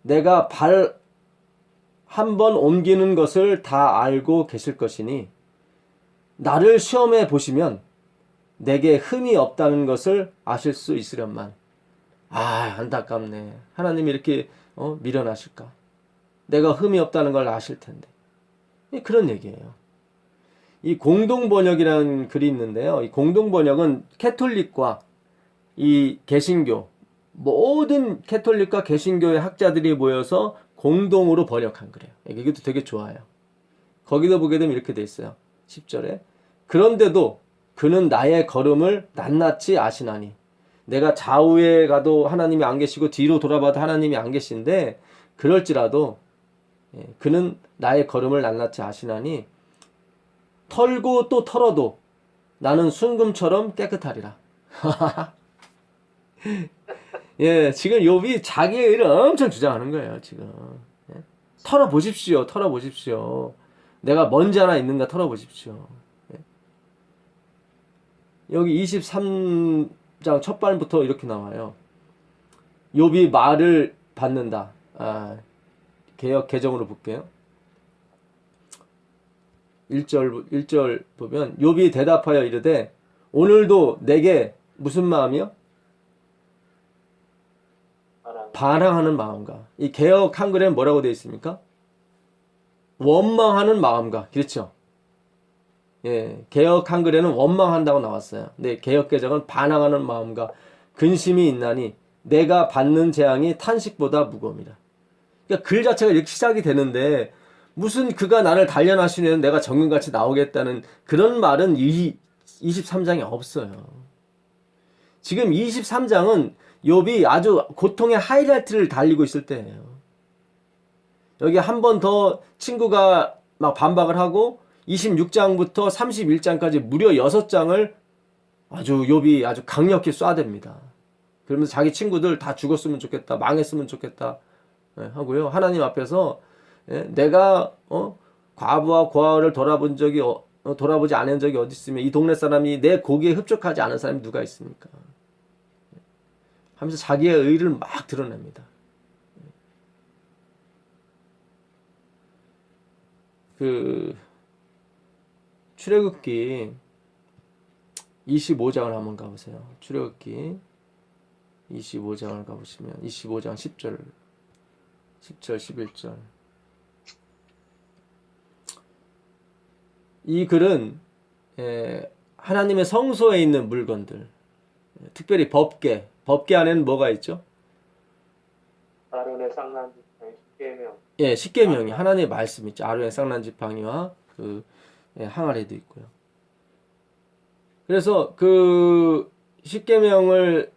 A: 내가 발 한 번 옮기는 것을 다 알고 계실 것이니 나를 시험해 보시면 내게 흠이 없다는 것을 아실 수 있으련만. 안타깝네. 하나님이 이렇게 미련하실까? 내가 흠이 없다는 걸 아실 텐데. 그런 얘기예요. 이 공동번역이라는 글이 있는데요. 이 공동번역은 캐톨릭과 이 개신교, 모든 캐톨릭과 개신교의 학자들이 모여서 공동으로 번역한 글이에요. 이것도 되게 좋아요. 거기도 보게 되면 이렇게 돼 있어요. 10절에. 그런데도 그는 나의 걸음을 낱낱이 아시나니 내가 좌우에 가도 하나님이 안 계시고 뒤로 돌아봐도 하나님이 안 계신데 그럴지라도 그는 나의 걸음을 낱낱이 아시나니 털고 또 털어도 나는 순금처럼 깨끗하리라. 예, 지금 욥이 자기의 의를 엄청 주장하는 거예요, 지금. 예? 털어보십시오, 털어보십시오. 내가 먼지 하나 있는가 털어보십시오. 예? 여기 23장 첫 발부터 이렇게 나와요. 욥이 말을 받는다. 개역 개정으로 볼게요. 1절 보면 욥이 대답하여 이르되 오늘도 내게 무슨 마음이요? 반항하는 마음과. 이 개역 한글에는 뭐라고 되어 있습니까? 원망하는 마음과. 그렇죠? 예, 개역 한글에는 원망한다고 나왔어요. 근데 개역 개정은 반항하는 마음과 근심이 있나니 내가 받는 재앙이 탄식보다 무거움이라. 그러니까 글 자체가 이렇게 시작이 되는데 무슨 그가 나를 단련하시면 내가 정금같이 나오겠다는 그런 말은 23장에 없어요. 지금 23장은 욥이 아주 고통의 하이라이트를 달리고 있을 때예요. 여기 한 번 더 친구가 막 반박을 하고 26장부터 31장까지 무려 6장을 아주 욥이 아주 강력히 쏴댑니다. 그러면서 자기 친구들 다 죽었으면 좋겠다, 망했으면 좋겠다 하고요. 하나님 앞에서 내가 과부와 고아를 돌아보지 않은 적이 어디 있으며 이 동네 사람이 내 고기에 흡족하지 않은 사람이 누가 있습니까? 하면서 자기의 의를 막 드러냅니다. 출애굽기 25장을 한번 가보세요. 출애굽기 25장을 가보시면 25장 10절 11절 이 글은 하나님의 성소에 있는 물건들, 특별히 법궤 안에는 뭐가 있죠?
B: 아론의 쌍난지팡이 십계명.
A: 예, 십계명이 하나님의 말씀 있죠. 아론의 쌍난지팡이와 항아리도 있고요. 그래서 그 십계명을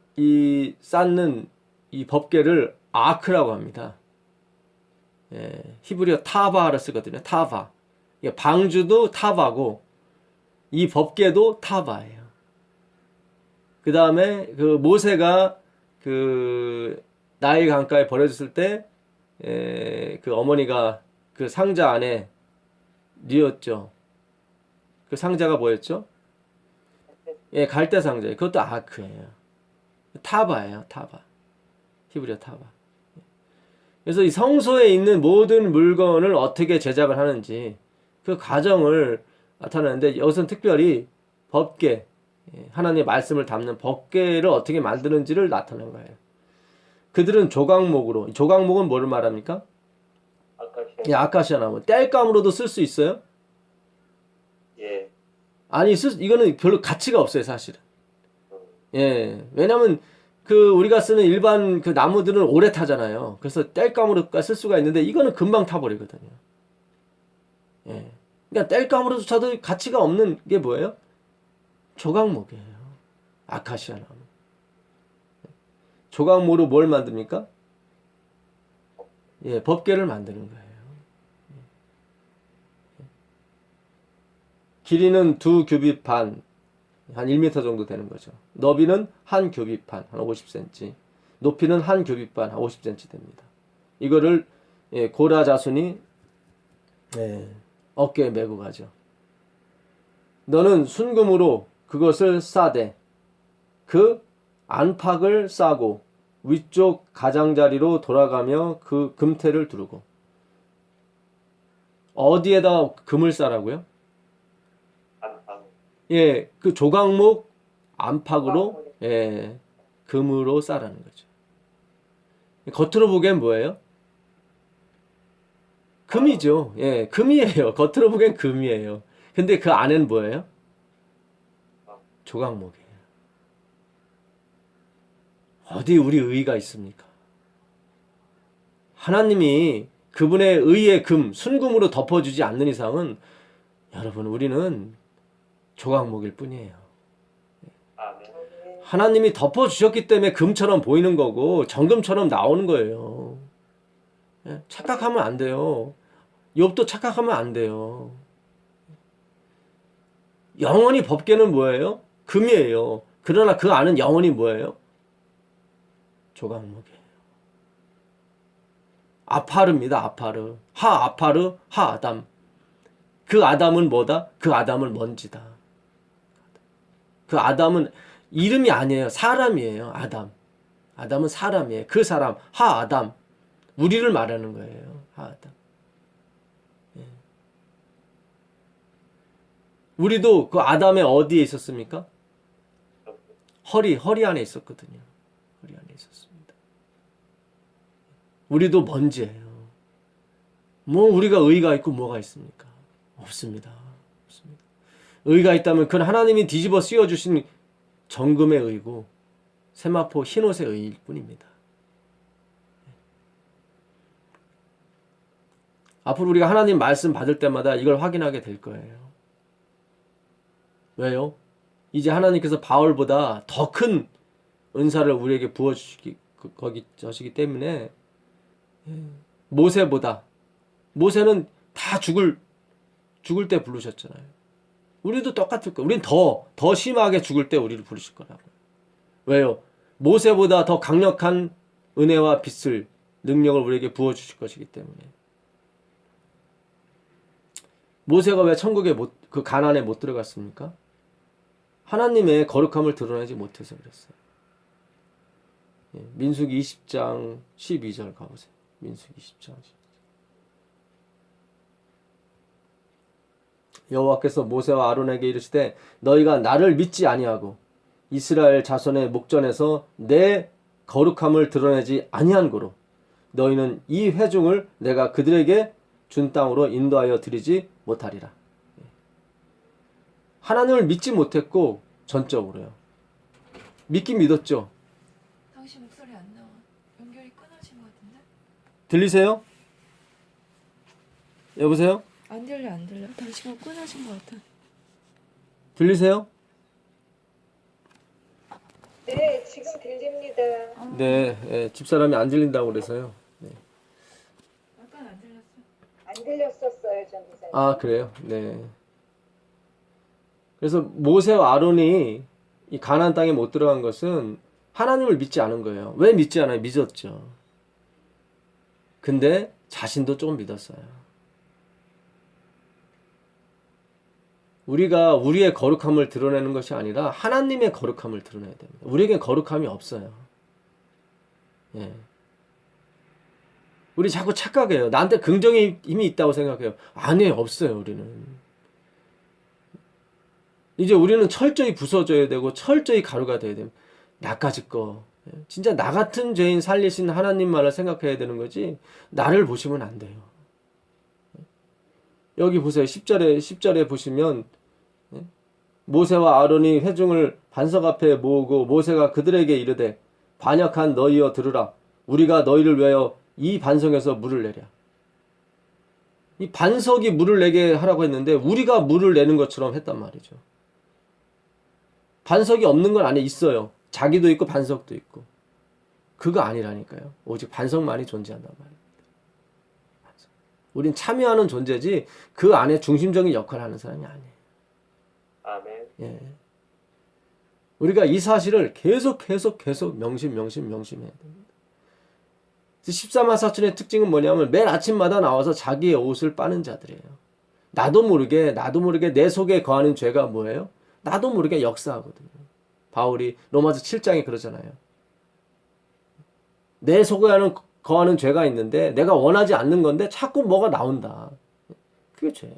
A: 쌓는 이 법궤를 아크라고 합니다. 예, 히브리어 타바를 쓰거든요. 타바. 방주도 타바고 이 법궤도 타바예요. 그 다음에 그 모세가 그 나일 강가에 버려졌을 때 그 어머니가 그 상자 안에 넣었죠. 그 상자가 뭐였죠? 예, 갈대 상자. 그것도 아크예요. 타바예요, 타바. 히브리어 타바. 그래서 이 성소에 있는 모든 물건을 어떻게 제작을 하는지 그 과정을 나타내는데 여기서는 특별히 법궤, 하나님의 말씀을 담는 법궤를 어떻게 만드는지를 나타낸 거예요. 그들은 조각목으로, 조각목은 뭐를 말합니까? 예, 아카시아 나무. 땔감으로도 쓸 수 있어요?
B: 예.
A: 아니, 이거는 별로 가치가 없어요, 사실은. 예, 왜냐면 우리가 쓰는 일반 그 나무들은 오래 타잖아요. 그래서 땔감으로 쓸 수가 있는데 이거는 금방 타버리거든요. 예. 그러니까 땔감으로조차도 가치가 없는 게 뭐예요? 조각목이에요. 아카시아 나무. 조각목으로 뭘 만듭니까? 예, 법궤를 만드는 거예요. 길이는 2규빗 반, 한 1m 정도 되는 거죠. 너비는 1규빗 반, 한 50cm. 높이는 1규빗 반, 한 50cm 됩니다. 이거를 고라 자손이 어깨에 메고 가죠. 너는 순금으로 그것을 싸되 그 안팎을 싸고 위쪽 가장자리로 돌아가며 그 금태를 두르고. 어디에다 금을 싸라고요?
B: 안팎.
A: 예, 그 조각목 안팎으로 금으로 싸라는 거죠. 겉으로 보기엔 뭐예요? 금이죠. 예, 금이에요. 겉으로 보기엔 금이에요. 근데 그 안에는 뭐예요? 조각목이에요. 어디 우리 의의가 있습니까? 하나님이 그분의 의의 금, 순금으로 덮어주지 않는 이상은 여러분 우리는 조각목일 뿐이에요.
B: 아멘.
A: 하나님이 덮어주셨기 때문에 금처럼 보이는 거고 정금처럼 나오는 거예요. 예, 착각하면 안 돼요. 욥도 착각하면 안 돼요. 영원히 법궤는 뭐예요? 금이에요. 그러나 그 안은 영원히 뭐예요? 조각목이에요. 아파르입니다. 아파르. 하 아파르 하 아담. 그 아담은 뭐다? 그 아담은 먼지다. 그 아담은 이름이 아니에요. 사람이에요. 아담. 아담은 사람이에요. 그 사람 하 아담. 우리를 말하는 거예요. 하 아담. 예. 우리도 그 아담의 어디에 있었습니까? 허리 안에 있었거든요. 허리 안에 있었습니다. 우리도 먼지예요. 뭐 우리가 의가 있고 뭐가 있습니까? 없습니다. 없습니다. 의가 있다면 그건 하나님이 뒤집어 씌워주신 정금의 의고 세마포 흰옷의 의일 뿐입니다. 앞으로 우리가 하나님 말씀 받을 때마다 이걸 확인하게 될 거예요. 왜요? 이제 하나님께서 바울보다 더 큰 은사를 우리에게 부어주시기 때문에 모세보다 모세는 다 죽을 때 부르셨잖아요. 우리도 똑같을 거예요. 우린 더 심하게 죽을 때 우리를 부르실 거라고요. 왜요? 모세보다 더 강력한 은혜와 빛을 능력을 우리에게 부어주실 것이기 때문에. 모세가 왜 천국에 그 가나안에 못 들어갔습니까? 하나님의 거룩함을 드러내지 못해서 그랬어요. 예, 민수기 20장 12절 가보세요. 민수기 20장 12절. 여호와께서 모세와 아론에게 이르시되 너희가 나를 믿지 아니하고 이스라엘 자손의 목전에서 내 거룩함을 드러내지 아니한 고로 너희는 이 회중을 내가 그들에게 준 땅으로 인도하여 드리지 못하리라. 하나님을 믿지 못했고 전적으로요. 믿긴 믿었죠.
C: 당신 목소리 안 나와. 연결이 끊어진 것 같은데?
A: 들리세요? 여보세요?
C: 안 들려 안 들려. 당신가 끊어진 것 같아.
A: 들리세요?
D: 네, 지금 들립니다.
A: 네, 예, 집사람이 안 들린다고 그래서요. 네.
C: 약간 안 들렸어.
D: 안 들렸었어요, 전도사님.
A: 아, 그래요? 네. 그래서 모세와 아론이 이 가나안 땅에 못 들어간 것은 하나님을 믿지 않은 거예요. 왜 믿지 않아요? 믿었죠. 근데 자신도 조금 믿었어요. 우리가 우리의 거룩함을 드러내는 것이 아니라 하나님의 거룩함을 드러내야 됩니다. 우리에겐 거룩함이 없어요. 예. 우리 자꾸 착각해요. 나한테 긍정의 힘이 있다고 생각해요. 아니에요. 없어요. 우리는. 이제 우리는 철저히 부서져야 되고 철저히 가루가 돼야 됩니다. 나까지 거. 진짜 나 같은 죄인 살리신 하나님만을 생각해야 되는 거지 나를 보시면 안 돼요. 여기 보세요. 10절에 보시면 모세와 아론이 회중을 반석 앞에 모으고 모세가 그들에게 이르되 반역한 너희여 들으라. 우리가 너희를 위하여 이 반석에서 물을 내랴. 이 반석이 물을 내게 하라고 했는데 우리가 물을 내는 것처럼 했단 말이죠. 반석이 없는 건 안에 있어요. 자기도 있고 반석도 있고. 그거 아니라니까요. 오직 반석만이 존재한단 말입니다. 우린 참여하는 존재지 그 안에 중심적인 역할을 하는 사람이 아니에요.
B: 아멘.
A: 예. 우리가 이 사실을 계속 명심해야 됩니다. 14만 4천의 특징은 뭐냐면 매일 아침마다 나와서 자기의 옷을 빠는 자들이에요. 나도 모르게 내 속에 거하는 죄가 뭐예요? 나도 모르게 역사하거든요. 바울이 로마서 7장에 그러잖아요. 내 속에 거하는 죄가 있는데 내가 원하지 않는 건데 자꾸 뭐가 나온다. 그게 죄예요.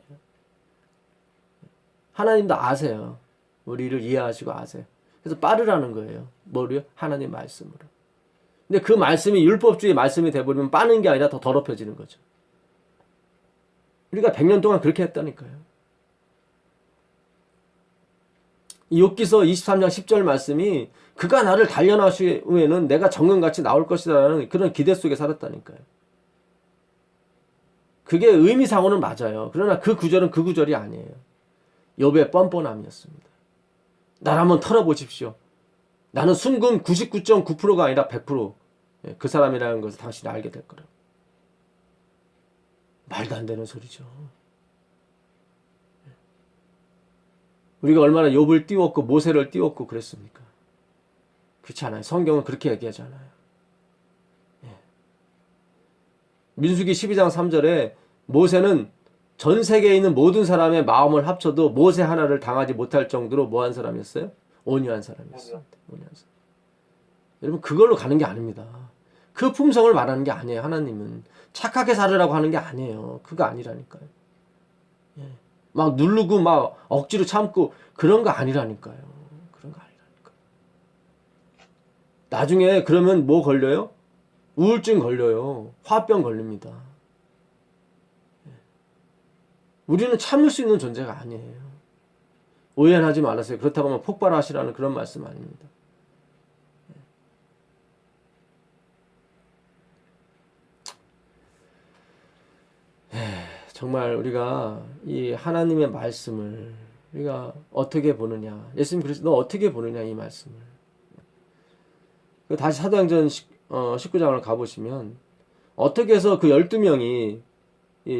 A: 하나님도 아세요. 우리를 이해하시고 아세요. 그래서 빠르라는 거예요. 뭐를요? 하나님 말씀으로. 근데 그 말씀이 율법주의 말씀이 돼버리면 빠는 게 아니라 더 더럽혀지는 거죠. 우리가 100년 동안 그렇게 했다니까요. 욥기서 23장 10절 말씀이 그가 나를 단련하신 후에는 내가 정금같이 나올 것이라는 그런 기대 속에 살았다니까요. 그게 의미상으로는 맞아요. 그러나 그 구절은 그 구절이 아니에요. 욥의 뻔뻔함이었습니다. 날 한번 털어보십시오. 나는 순금 99.9%가 아니라 100% 그 사람이라는 것을 당신이 알게 될 거라고. 말도 안 되는 소리죠. 우리가 얼마나 욥을 띄웠고 모세를 띄웠고 그랬습니까? 그렇지 않아요. 성경은 그렇게 얘기하지 않아요. 민수기 12장 3절에 모세는 전 세계에 있는 모든 사람의 마음을 합쳐도 모세 하나를 당하지 못할 정도로 뭐한 사람이었어요? 온유한 사람이었어요. 온유한 사람. 여러분 그걸로 가는 게 아닙니다. 그 품성을 말하는 게 아니에요. 하나님은 착하게 살으라고 하는 게 아니에요. 그거 아니라니까요. 막 누르고 막 억지로 참고 그런 거 아니라니까요. 그런 거 아니라니까요. 나중에 그러면 뭐 걸려요? 우울증 걸려요. 화병 걸립니다. 우리는 참을 수 있는 존재가 아니에요. 오해는 하지 말았어요. 그렇다고 하면 폭발하시라는 그런 말씀 아닙니다. 정말 우리가 이 하나님의 말씀을 우리가 어떻게 보느냐. 예수님 그래서 너 어떻게 보느냐 이 말씀을. 다시 사도행전 19장을 가보시면 어떻게 해서 그 12명이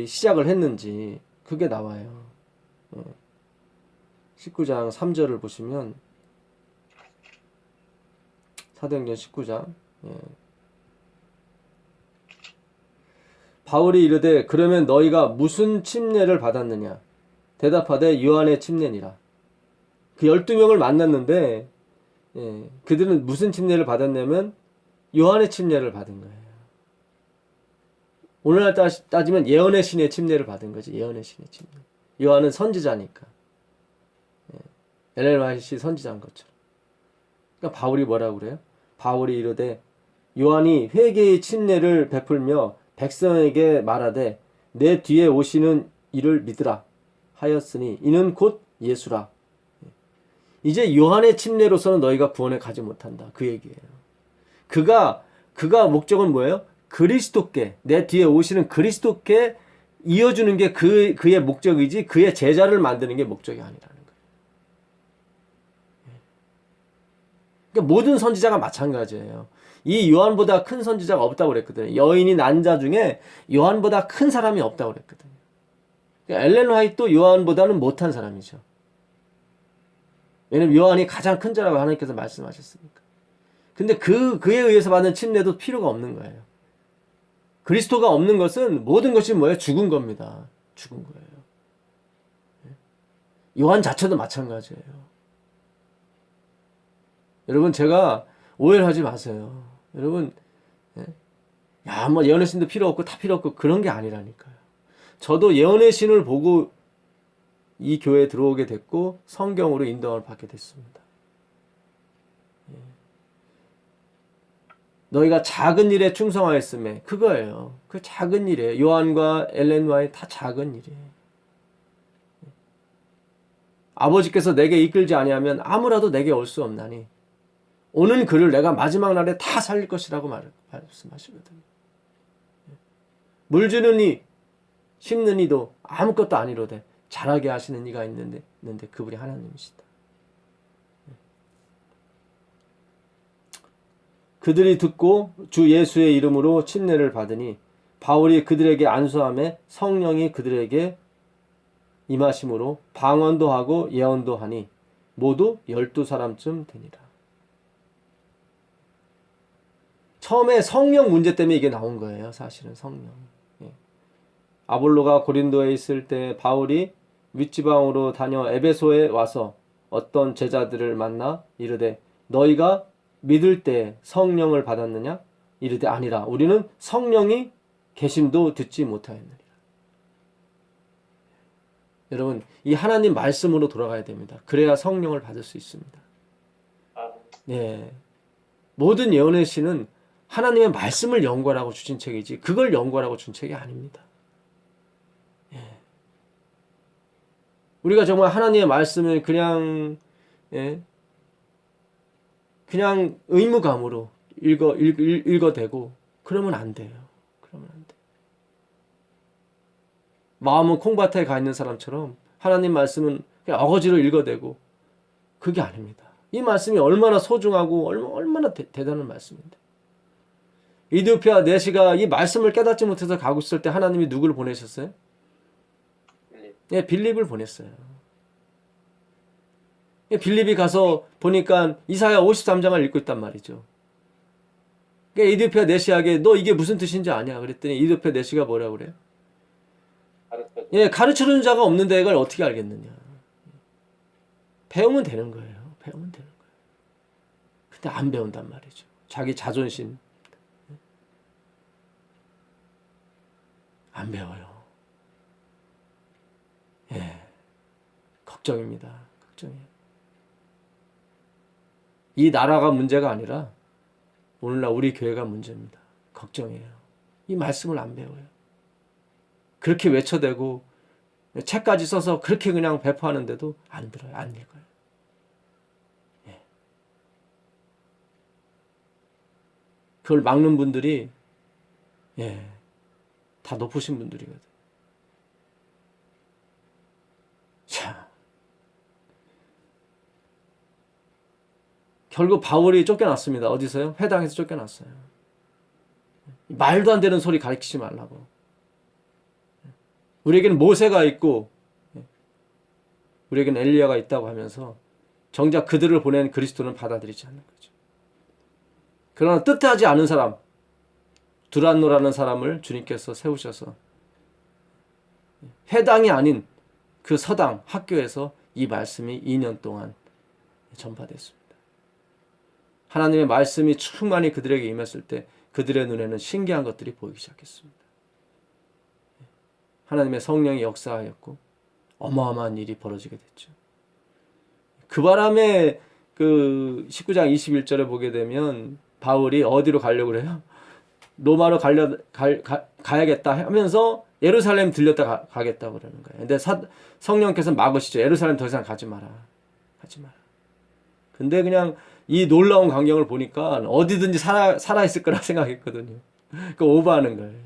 A: 시작을 했는지 그게 나와요. 19장 3절을 보시면 사도행전 19장 바울이 이르되 그러면 너희가 무슨 침례를 받았느냐 대답하되 요한의 침례니라. 그 12명을 만났는데 그들은 무슨 침례를 받았냐면 요한의 침례를 받은 거예요. 오늘날 따지면 예언의 신의 침례를 받은 거지. 예언의 신의 침례. 요한은 선지자니까. 엘렌 화이트 선지자인 것처럼. 그러니까 바울이 뭐라고 그래요? 바울이 이르되 요한이 회개의 침례를 베풀며 백성에게 말하되 내 뒤에 오시는 이를 믿으라 하였으니 이는 곧 예수라. 이제 요한의 침례로서는 너희가 구원에 가지 못한다. 그 얘기예요. 그가 목적은 뭐예요? 그리스도께 내 뒤에 오시는 그리스도께 이어주는 게 그의 목적이지 그의 제자를 만드는 게 목적이 아니라는 거예요. 그러니까 모든 선지자가 마찬가지예요. 이 요한보다 큰 선지자가 없다고 그랬거든요. 여인이 난 자 중에 요한보다 큰 사람이 없다고 그랬거든요. 그러니까 엘렌 화이트도 요한보다는 못한 사람이죠. 왜냐면 요한이 가장 큰 자라고 하나님께서 말씀하셨으니까. 근데 그에 의해서 받는 침례도 필요가 없는 거예요. 그리스도가 없는 것은 모든 것이 뭐예요? 죽은 겁니다. 죽은 거예요. 요한 자체도 마찬가지예요. 여러분 제가 오해를 하지 마세요. 여러분 야, 뭐 예언의 신도 필요 없고 다 필요 없고 그런 게 아니라니까요. 저도 예언의 신을 보고 이 교회에 들어오게 됐고 성경으로 인도함을 받게 됐습니다. 너희가 작은 일에 충성하였음에 그거예요. 그 작은 일이에요. 요한과 엘렌 화이트 다 작은 일이에요. 아버지께서 내게 이끌지 아니하면 아무라도 내게 올 수 없나니 오는 그를 내가 마지막 날에 다 살릴 것이라고 말씀하시거든요. 물 주는 이 심는 이도 아무것도 아니로되 자라게 하시는 이가 있는데 그분이 하나님이시다. 그들이 듣고 주 예수의 이름으로 침례를 받으니 바울이 그들에게 안수하매 성령이 그들에게 임하심으로 방언도 하고 예언도 하니 모두 12사람쯤 되니라. 처음에 성령 문제 때문에 이게 나온 거예요. 사실은 성령. 아볼로가 고린도에 있을 때 바울이 윗지방으로 다녀 에베소에 와서 어떤 제자들을 만나 이르되 너희가 믿을 때 성령을 받았느냐? 이르되 아니라 우리는 성령이 계심도 듣지 못하였느니라. 여러분 이 하나님 말씀으로 돌아가야 됩니다. 그래야 성령을 받을 수 있습니다. 네. 모든 예언의 신은 하나님의 말씀을 연구하라고 주신 책이지 그걸 연구하라고 준 책이 아닙니다. 우리가 정말 하나님의 말씀을 그냥 의무감으로 읽어대고 그러면 안 돼요. 그러면 안 돼. 마음은 콩밭에 가 있는 사람처럼 하나님 말씀은 그냥 어거지로 읽어대고 그게 아닙니다. 이 말씀이 얼마나 소중하고 얼마나 대단한 말씀인데. 이디오피아 내시가 이 말씀을 깨닫지 못해서 가고 있을 때 하나님이 누구를 보내셨어요?
B: 빌립.
A: 예, 빌립을 보냈어요. 예, 빌립이 가서 보니까 이사야 53장을 읽고 있단 말이죠. 그러니까 이디오피아 내시에게 너 이게 무슨 뜻인지 아냐? 그랬더니 이디오피아 내시가 뭐라고 그래요?
B: 가르쳐줘.
A: 예, 가르쳐주는 자가 없는데 이걸 어떻게 알겠느냐? 배우면 되는 거예요. 배우면 되는 거예요. 근데 안 배운단 말이죠. 자기 자존심. 안 배워요. 예, 걱정입니다. 걱정이에요. 이 나라가 문제가 아니라 오늘날 우리 교회가 문제입니다. 걱정이에요. 이 말씀을 안 배워요. 그렇게 외쳐대고 책까지 써서 그렇게 그냥 배포하는데도 안 들어요. 안 읽어요. 예. 그걸 막는 분들이 다 높으신 분들이거든. 자, 결국 바울이 쫓겨났습니다. 어디서요? 회당에서 쫓겨났어요. 말도 안 되는 소리 가르치지 말라고. 우리에게는 모세가 있고 우리에게는 엘리야가 있다고 하면서 정작 그들을 보낸 그리스도는 받아들이지 않는 거죠. 그러나 뜻하지 않은 사람, 두란노라는 사람을 주님께서 세우셔서 회당이 아닌 그 서당 학교에서 이 말씀이 2년 동안 전파됐습니다. 하나님의 말씀이 충만히 그들에게 임했을 때 그들의 눈에는 신기한 것들이 보이기 시작했습니다. 하나님의 성령이 역사하였고 어마어마한 일이 벌어지게 됐죠. 그 바람에 그 19장 21절에 보게 되면 바울이 어디로 가려고 그래요? 로마로 가야겠다 하면서 예루살렘 들렸다 가겠다고 그러는 거예요. 근데 성령께서 막으시죠. 예루살렘 더 이상 가지 마라. 가지 마라. 근데 그냥 이 놀라운 광경을 보니까 어디든지 살아있을 거라 생각했거든요. 그 오버하는 거예요.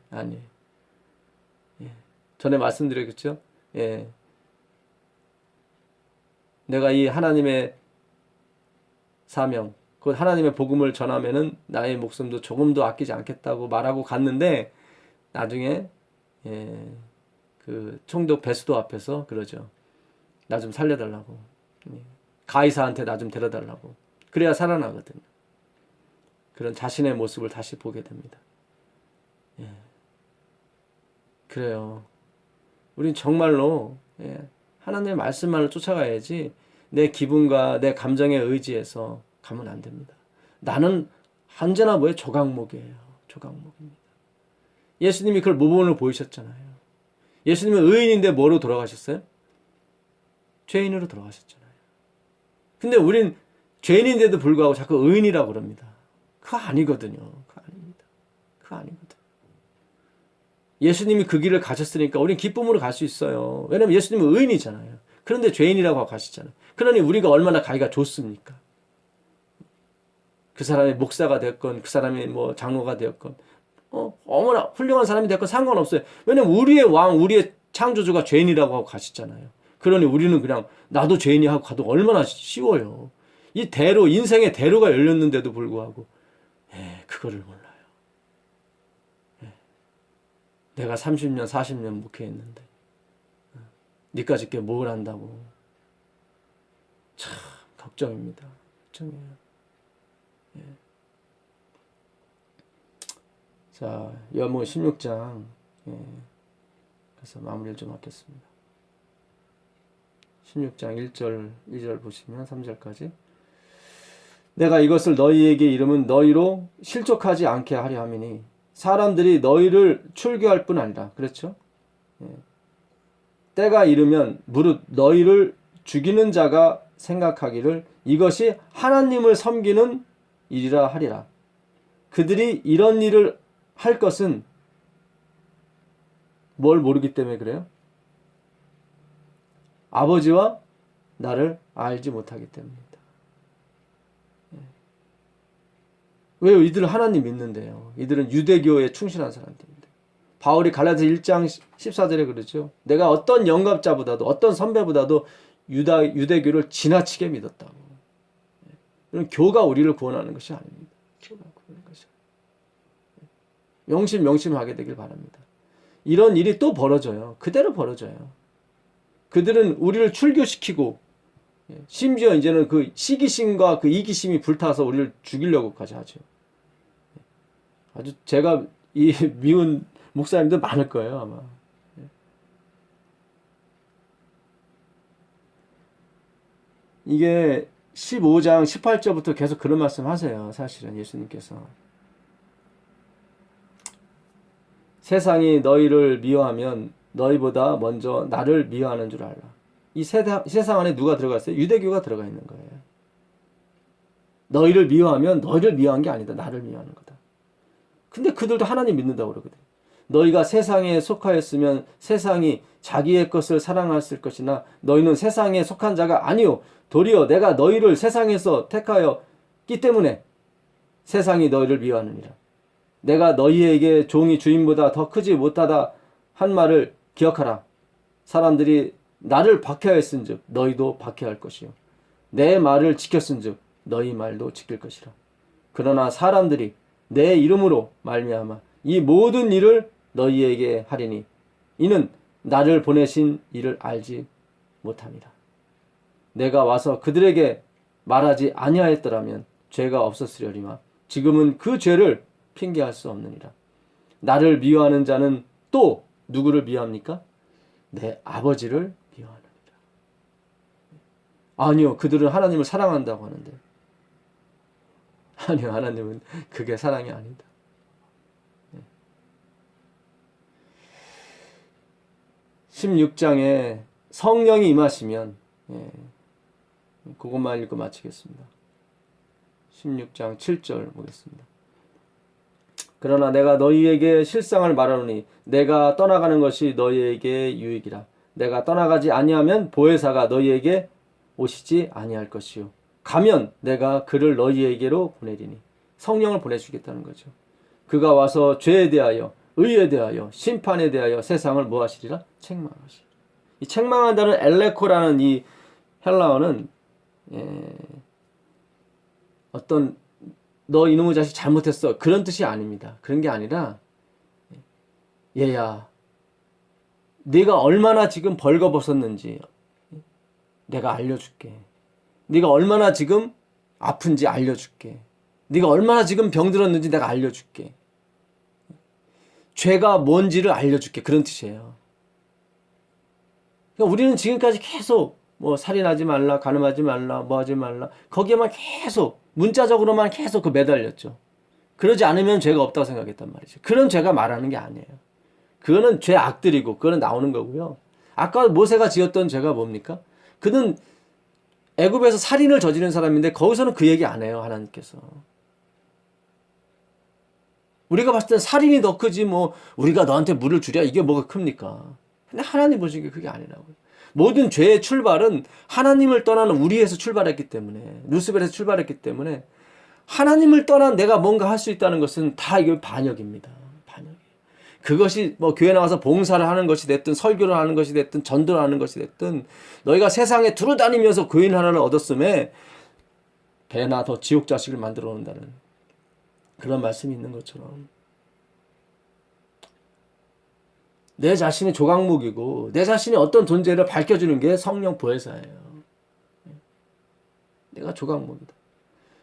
A: 아니에요. 전에 말씀드렸겠죠? 예. 내가 이 하나님의 사명, 그 하나님의 복음을 전하면은 나의 목숨도 조금도 아끼지 않겠다고 말하고 갔는데 나중에 그 총독 베스도 앞에서 그러죠. 나 좀 살려달라고. 가이사한테 나 좀 데려달라고. 그래야 살아나거든요. 그런 자신의 모습을 다시 보게 됩니다. 그래요. 우린 정말로 하나님의 말씀만을 쫓아가야지 내 기분과 내 감정에 의지해서 가면 안 됩니다. 나는 언제나 뭐예요? 조각목이에요. 조각목입니다. 예수님이 그걸 모범으로 보이셨잖아요. 예수님은 의인인데 뭐로 돌아가셨어요? 죄인으로 돌아가셨잖아요. 근데 우린 죄인인데도 불구하고 자꾸 의인이라고 그럽니다. 그거 아니거든요. 그거 아닙니다. 그거 아니거든. 예수님이 그 길을 가셨으니까 우린 기쁨으로 갈 수 있어요. 왜냐면 예수님은 의인이잖아요. 그런데 죄인이라고 하고 가시잖아요. 그러니 우리가 얼마나 가기가 좋습니까? 그 사람이 목사가 됐건 그 사람이 뭐 장로가 되었건 어머나 훌륭한 사람이 됐건 상관없어요. 왜냐면 우리의 왕, 우리의 창조주가 죄인이라고 하고 가시잖아요. 그러니 우리는 그냥 나도 죄인이 하고 가도 얼마나 쉬워요. 이 대로, 인생의 대로가 열렸는데도 불구하고 그거를 몰라요. 내가 30년, 40년 목회했는데 니까짓 게 뭘 안다고. 참 걱정입니다. 걱정이에요. 자, 요한복음 16장 그래서 마무리를 좀 하겠습니다. 16장 1절, 2절 보시면 3절까지 내가 이것을 너희에게 이름은 너희로 실족하지 않게 하려 함이니 사람들이 너희를 출교할 뿐 아니라 그렇죠? 때가 이르면 무릇 너희를 죽이는 자가 생각하기를 이것이 하나님을 섬기는 일이라 하리라. 그들이 이런 일을 할 것은 뭘 모르기 때문에 그래요? 아버지와 나를 알지 못하기 때문입니다. 왜요? 이들은 하나님 믿는데요. 이들은 유대교에 충실한 사람들입니다. 바울이 갈라디아 1장 14절에 그러죠. 내가 어떤 영감자보다도 어떤 선배보다도 유대교를 지나치게 믿었다고. 교가 우리를 구원하는 것이 아닙니다. 교가 구원하는 것이 아닙니다. 명심하게 되길 바랍니다. 이런 일이 또 벌어져요. 그대로 벌어져요. 그들은 우리를 출교시키고 심지어 이제는 그 시기심과 그 이기심이 불타서 우리를 죽이려고까지 하죠. 아주 제가 이 미운 목사님들 많을 거예요, 아마. 이게 15장 18절부터 계속 그런 말씀 하세요. 사실은 예수님께서. 세상이 너희를 미워하면 너희보다 먼저 나를 미워하는 줄 알라. 이 세상 안에 누가 들어가 있어요? 유대교가 들어가 있는 거예요. 너희를 미워하면 너희를 미워한 게 아니다. 나를 미워하는 거다. 근데 그들도 하나님 믿는다고 그러거든. 너희가 세상에 속하였으면 세상이 자기의 것을 사랑했을 것이나 너희는 세상에 속한 자가 아니요 도리어 내가 너희를 세상에서 택하였기 때문에 세상이 너희를 미워하느니라. 내가 너희에게 종이 주인보다 더 크지 못하다 한 말을 기억하라. 사람들이 나를 박해하였은즉 너희도 박해할 것이요 내 말을 지켰은즉 너희 말도 지킬 것이라. 그러나 사람들이 내 이름으로 말미암아 이 모든 일을 너희에게 하리니 이는 나를 보내신 이를 알지 못함이라. 내가 와서 그들에게 말하지 아니하였더라면 죄가 없었으려니와 지금은 그 죄를 핑계할 수 없느니라. 나를 미워하는 자는 또 누구를 미워합니까? 내 아버지를 미워하느니라. 아니요, 그들은 하나님을 사랑한다고 하는데 아니요, 하나님은 그게 사랑이 아니다. 16장에 성령이 임하시면 그것만 읽고 마치겠습니다. 16장 7절 보겠습니다. 그러나 내가 너희에게 실상을 말하노니 내가 떠나가는 것이 너희에게 유익이라. 내가 떠나가지 아니하면 보혜사가 너희에게 오시지 아니할 것이요 가면 내가 그를 너희에게로 보내리니. 성령을 보내주겠다는 거죠. 그가 와서 죄에 대하여 의에 대하여 심판에 대하여 세상을 뭐 하시리라? 책망하시리라. 이 책망한다는 엘레코라는 이 헬라어는 어떤 너 이놈의 자식 잘못했어 그런 뜻이 아닙니다. 그런 게 아니라 얘야 네가 얼마나 지금 벌거벗었는지 내가 알려줄게. 네가 얼마나 지금 아픈지 알려줄게. 네가 얼마나 지금 병들었는지 내가 알려줄게. 죄가 뭔지를 알려줄게. 그런 뜻이에요. 그러니까 우리는 지금까지 계속 뭐 살인하지 말라, 간음하지 말라, 뭐 하지 말라 거기에만 계속 문자적으로만 계속 그 매달렸죠. 그러지 않으면 죄가 없다고 생각했단 말이죠. 그런 죄가 말하는 게 아니에요. 그거는 죄 악들이고 그거는 나오는 거고요. 아까 모세가 지었던 죄가 뭡니까? 그는 애굽에서 살인을 저지른 사람인데 거기서는 그 얘기 안 해요. 하나님께서. 우리가 봤을 땐 살인이 더 크지 뭐 우리가 너한테 물을 주랴 이게 뭐가 큽니까? 근데 하나님 보시기에 그게 아니라고요. 모든 죄의 출발은 하나님을 떠나는 우리에서 출발했기 때문에 루스벨에서 출발했기 때문에 하나님을 떠난 내가 뭔가 할 수 있다는 것은 다 이게 반역입니다. 반역이에요. 그것이 뭐 교회 나와서 봉사를 하는 것이 됐든 설교를 하는 것이 됐든 전도를 하는 것이 됐든 너희가 세상에 두루다니면서 교인 하나를 얻었음에 배나 더 지옥 자식을 만들어 놓는다는 그런 말씀이 있는 것처럼 내 자신이 조각목이고 내 자신이 어떤 존재를 밝혀주는 게 성령 보혜사예요. 내가 조각목이다.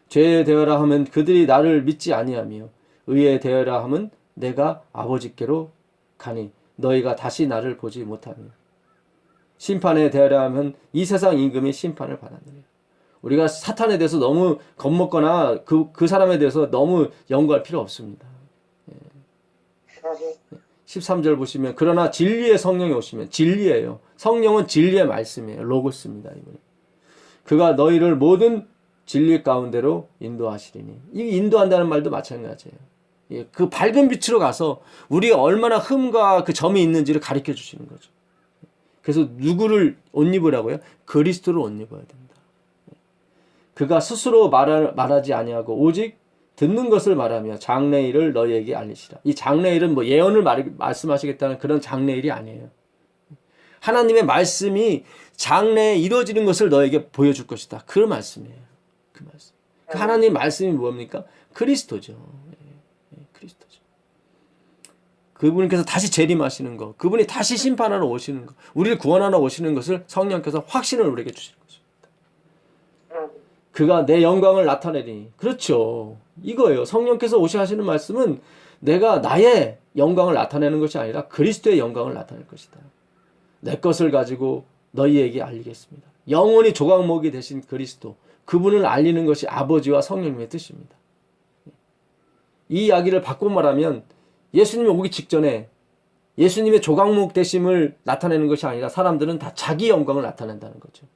A: 죄에 대하라 하면 그들이 나를 믿지 아니하며 의에 대하라 하면 내가 아버지께로 가니 너희가 다시 나를 보지 못하며 심판에 대하라 하면 이 세상 임금이 심판을 받았느니라. 우리가 사탄에 대해서 너무 겁먹거나 그 사람에 대해서 너무 연구할 필요 없습니다. 13절 보시면 그러나 진리의 성령이 오시면 진리예요. 성령은 진리의 말씀이에요. 로고스입니다. 이번에. 그가 너희를 모든 진리 가운데로 인도하시리니. 이 인도한다는 말도 마찬가지예요. 그 밝은 빛으로 가서 우리가 얼마나 흠과 그 점이 있는지를 가르쳐 주시는 거죠. 그래서 누구를 옷 입으라고요? 그리스도를 옷 입어야 됩니다. 그가 스스로 말하지 아니하고 오직 듣는 것을 말하며 장래일을 너희에게 알리시라. 이 장래일은 뭐 예언을 말씀하시겠다는 그런 장래일이 아니에요. 하나님의 말씀이 장래에 이루어지는 것을 너에게 보여줄 것이다. 그 말씀이에요. 그 말씀. 그 하나님 말씀이 뭡니까? 그리스도죠. 그리스도죠. 그분께서 다시 재림하시는 것, 그분이 다시 심판하러 오시는 것, 우리를 구원하러 오시는 것을 성령께서 확신을 우리에게 주시는 것입니다. 그가 내 영광을 나타내리니. 그렇죠. 이거예요. 성령께서 오셔 하시는 말씀은 내가 나의 영광을 나타내는 것이 아니라 그리스도의 영광을 나타낼 것이다. 내 것을 가지고 너희에게 알리겠습니다. 영원히 조각목이 되신 그리스도, 그분을 알리는 것이 아버지와 성령님의 뜻입니다. 이 이야기를 바꿔 말하면 예수님이 오기 직전에 예수님의 조각목 되심을 나타내는 것이 아니라 사람들은 다 자기 영광을 나타낸다는 거죠.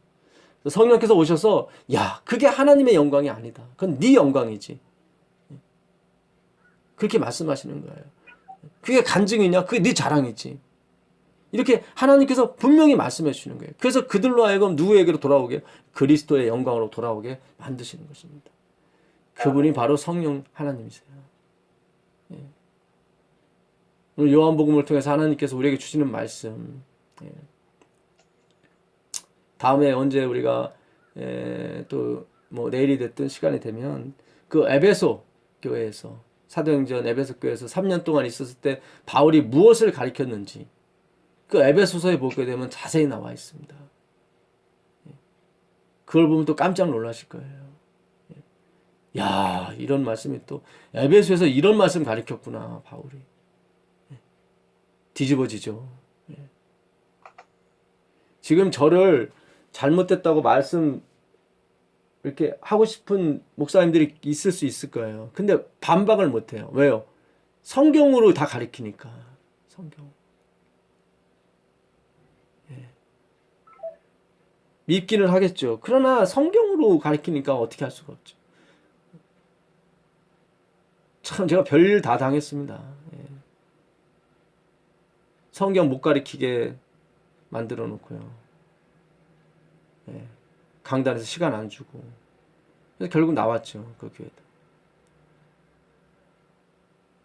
A: 성령께서 오셔서 야, 그게 하나님의 영광이 아니다. 그건 네 영광이지. 그렇게 말씀하시는 거예요. 그게 간증이냐? 그게 네 자랑이지. 이렇게 하나님께서 분명히 말씀해 주시는 거예요. 그래서 그들로 하여금 누구에게로 돌아오게? 그리스도의 영광으로 돌아오게 만드시는 것입니다. 그분이 바로 성령 하나님이세요. 예. 오늘 요한복음을 통해서 하나님께서 우리에게 주시는 말씀, 예. 다음에 언제 우리가 또 뭐 내일이 됐든 시간이 되면 그 에베소 교회에서 사도행전 에베소 교회에서 3년 동안 있었을 때 바울이 무엇을 가르쳤는지 그 에베소서에 보게 되면 자세히 나와 있습니다. 그걸 보면 또 깜짝 놀라실 거예요. 야, 이런 말씀이 또 에베소에서 이런 말씀 가르쳤구나 바울이. 뒤집어지죠. 지금 저를 잘못됐다고 말씀 이렇게 하고 싶은 목사님들이 있을 수 있을 거예요. 근데 반박을 못해요. 왜요? 성경으로 다 가르치니까. 성경. 믿기는 하겠죠. 그러나 성경으로 가르치니까 어떻게 할 수가 없죠. 참 제가 별일 다 당했습니다. 성경 못 가르치게 만들어 놓고요. 강단에서 시간 안 주고. 그래서 결국 나왔죠. 그 교회도.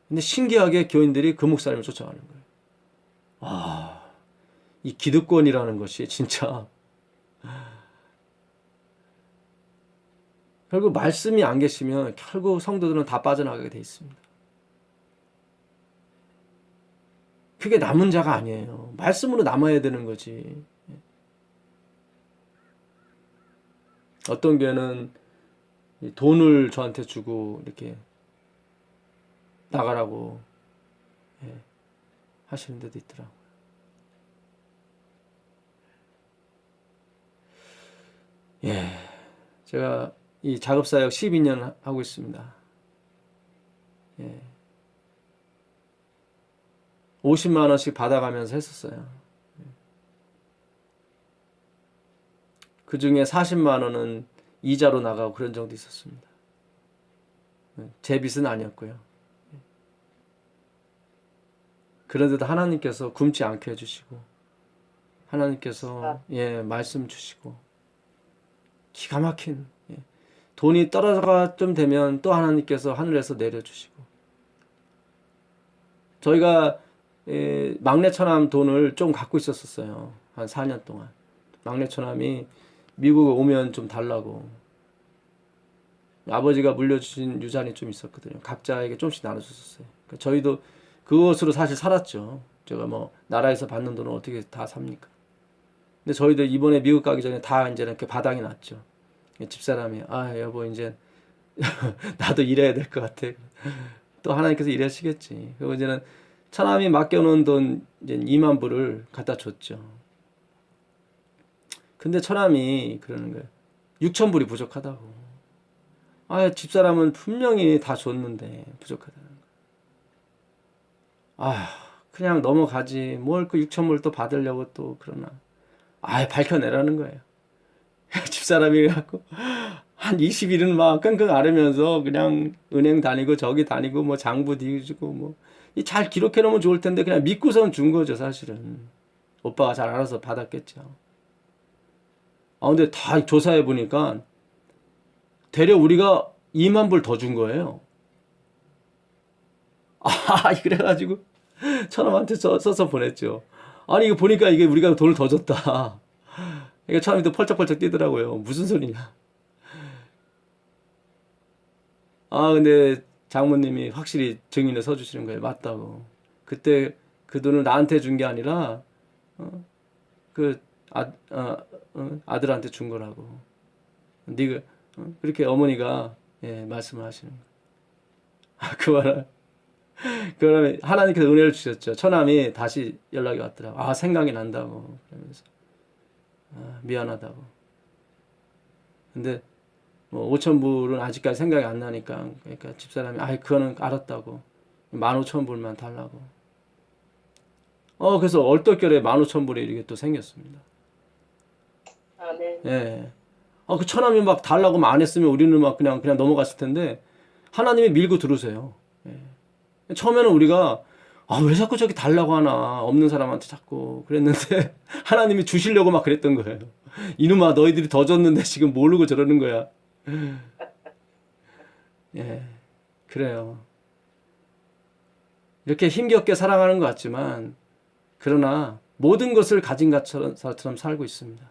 A: 근데 신기하게 교인들이 그 목사님을 쫓아가는 거예요. 아, 이 기득권이라는 것이 진짜 결국 말씀이 안 계시면 결국 성도들은 다 빠져나가게 돼 있습니다. 그게 남은 자가 아니에요. 말씀으로 남아야 되는 거지. 어떤 교회는 돈을 저한테 주고 이렇게 나가라고 하시는 데도 있더라고요. 제가 이 작업사역 12년 하고 있습니다. 50만 원씩 받아가면서 했었어요. 그 중에 40만 원은 이자로 나가고 그런 적도 있었습니다. 제 빚은 아니었고요. 그런데도 하나님께서 굶지 않게 해주시고 하나님께서 말씀 주시고 기가 막힌 돈이 떨어져가 좀 되면 또 하나님께서 하늘에서 내려주시고 저희가 막내 처남 돈을 좀 갖고 있었어요. 한 4년 동안. 막내 처남이 미국에 오면 좀 달라고. 아버지가 물려주신 유산이 좀 있었거든요. 각자에게 조금씩 나눠줬었어요. 그러니까 저희도 그것으로 사실 살았죠. 제가 뭐 나라에서 받는 돈을 어떻게 다 삽니까? 근데 저희도 이번에 미국 가기 전에 다 이제 이렇게 바닥이 났죠. 집사람이 여보 이제 나도 일해야 될 것 같아. 또 하나님께서 일하시겠지. 그리고 이제는 처남이 맡겨놓은 돈 이제 2만 불을 갖다 줬죠. 근데 처남이 그러는 거예요. 6천 불이 부족하다고. 집사람은 분명히 다 줬는데 부족하다는 거예요. 그냥 넘어가지. 뭘 그 6천 불 또 받으려고 또 그러나. 밝혀내라는 거예요. 집사람이 갖고 한 20일은 막 끙끙 앓으면서 그냥 은행 다니고 저기 다니고 뭐 장부 뒤지고 뭐 잘 기록해 놓으면 좋을 텐데 그냥 믿고선 준 거죠, 사실은. 오빠가 잘 알아서 받았겠죠. 근데 다 조사해 보니까 대려 우리가 2만 불 더 준 거예요. 그래가지고 처남한테 써서 보냈죠. 이거 보니까 이게 우리가 돈을 더 줬다. 그러니까 처남이 또 펄쩍펄쩍 뛰더라고요. 무슨 소리냐.
E: 근데 장모님이 확실히 증인을 서주시는 거예요. 맞다고. 그때 그 돈을 나한테 준 게 아니라 아들한테 준 거라고. 네가 그렇게 어머니가 말씀을 하시는 거예요. 그러면 하나님께서 은혜를 주셨죠. 처남이 다시 연락이 왔더라고. 생각이 난다고. 그러면서 미안하다고. 근데 뭐 5,000불은 아직까지 생각이 안 나니까, 그러니까 집사람이 그거는 알았다고. 15,000불만 달라고. 그래서 얼떨결에 15,000불이 이게 또 생겼습니다.
B: 아멘.
E: 예. 그 처남이 막 달라고 막 안 했으면 우리는 막 그냥 넘어갔을 텐데, 하나님이 밀고 들으세요. 예. 처음에는 우리가, 왜 자꾸 저기 달라고 하나, 없는 사람한테 자꾸 그랬는데, 하나님이 주시려고 막 그랬던 거예요. 이놈아, 너희들이 더 줬는데 지금 모르고 저러는 거야. 예. 그래요. 이렇게 힘겹게 사랑하는 것 같지만, 그러나 모든 것을 가진 자처럼 살고 있습니다.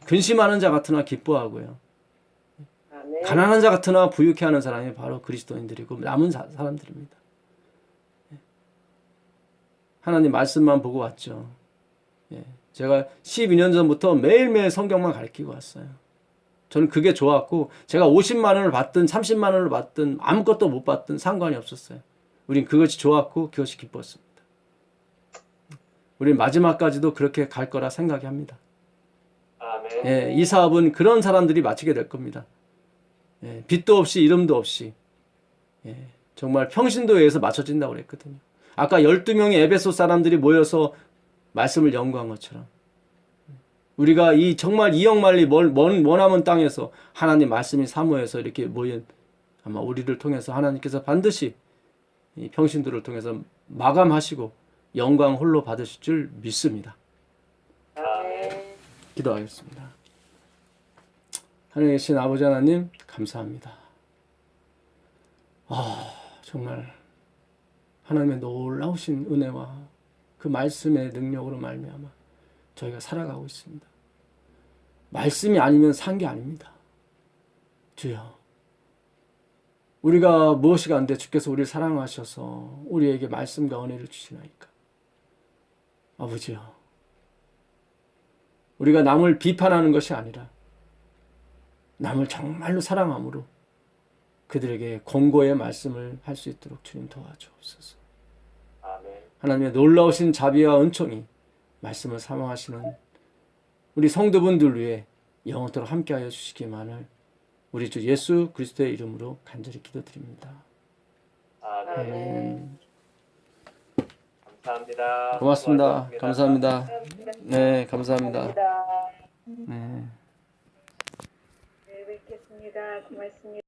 E: 근심하는 자 같으나 기뻐하고요.
B: 아멘.
E: 가난한 자 같으나 부유케 하는 사람이 바로 그리스도인들이고 남은 사람들입니다. 하나님 말씀만 보고 왔죠. 제가 12년 전부터 매일매일 성경만 가르치고 왔어요. 저는 그게 좋았고, 제가 50만 원을 받든 30만 원을 받든 아무것도 못 받든 상관이 없었어요. 우린 그것이 좋았고 그것이 기뻤습니다. 우린 마지막까지도 그렇게 갈 거라 생각이 합니다.
B: 아멘.
E: 이 사업은 그런 사람들이 마치게 될 겁니다. 빚도 없이 이름도 없이 정말 평신도에서 맞춰진다고 그랬거든요. 아까 12명의 에베소 사람들이 모여서 말씀을 연구한 것처럼 우리가 이 정말 이역만리 머나먼 땅에서 하나님 말씀이 사모해서 이렇게 모인, 아마 우리를 통해서 하나님께서 반드시 이 평신도를 통해서 마감하시고 영광 홀로 받으실 줄 믿습니다.
B: 아멘.
E: 기도하겠습니다. 하늘에 계신 아버지 하나님, 감사합니다. 정말 하나님의 놀라우신 은혜와 그 말씀의 능력으로 말미암아 저희가 살아가고 있습니다. 말씀이 아니면 산 게 아닙니다. 주여, 우리가 무엇이 간데 주께서 우리를 사랑하셔서 우리에게 말씀과 은혜를 주시나이까. 아버지여, 우리가 남을 비판하는 것이 아니라 남을 정말로 사랑함으로 그들에게 권고의 말씀을 할 수 있도록 주님 도와주옵소서.
B: 아멘.
E: 하나님의 놀라우신 자비와 은총이 말씀을 사모하시는 우리 성도분들 위해 영원토록 함께하여 주시기만을 우리 주 예수 그리스도의 이름으로 간절히 기도드립니다.
B: 아멘. 감사합니다.
E: 고맙습니다.
B: 수고하셨습니다.
E: 감사합니다. 네, 감사합니다.
D: 감사합니다.
E: 네.
D: 네, 뵙겠습니다. 고맙습니다.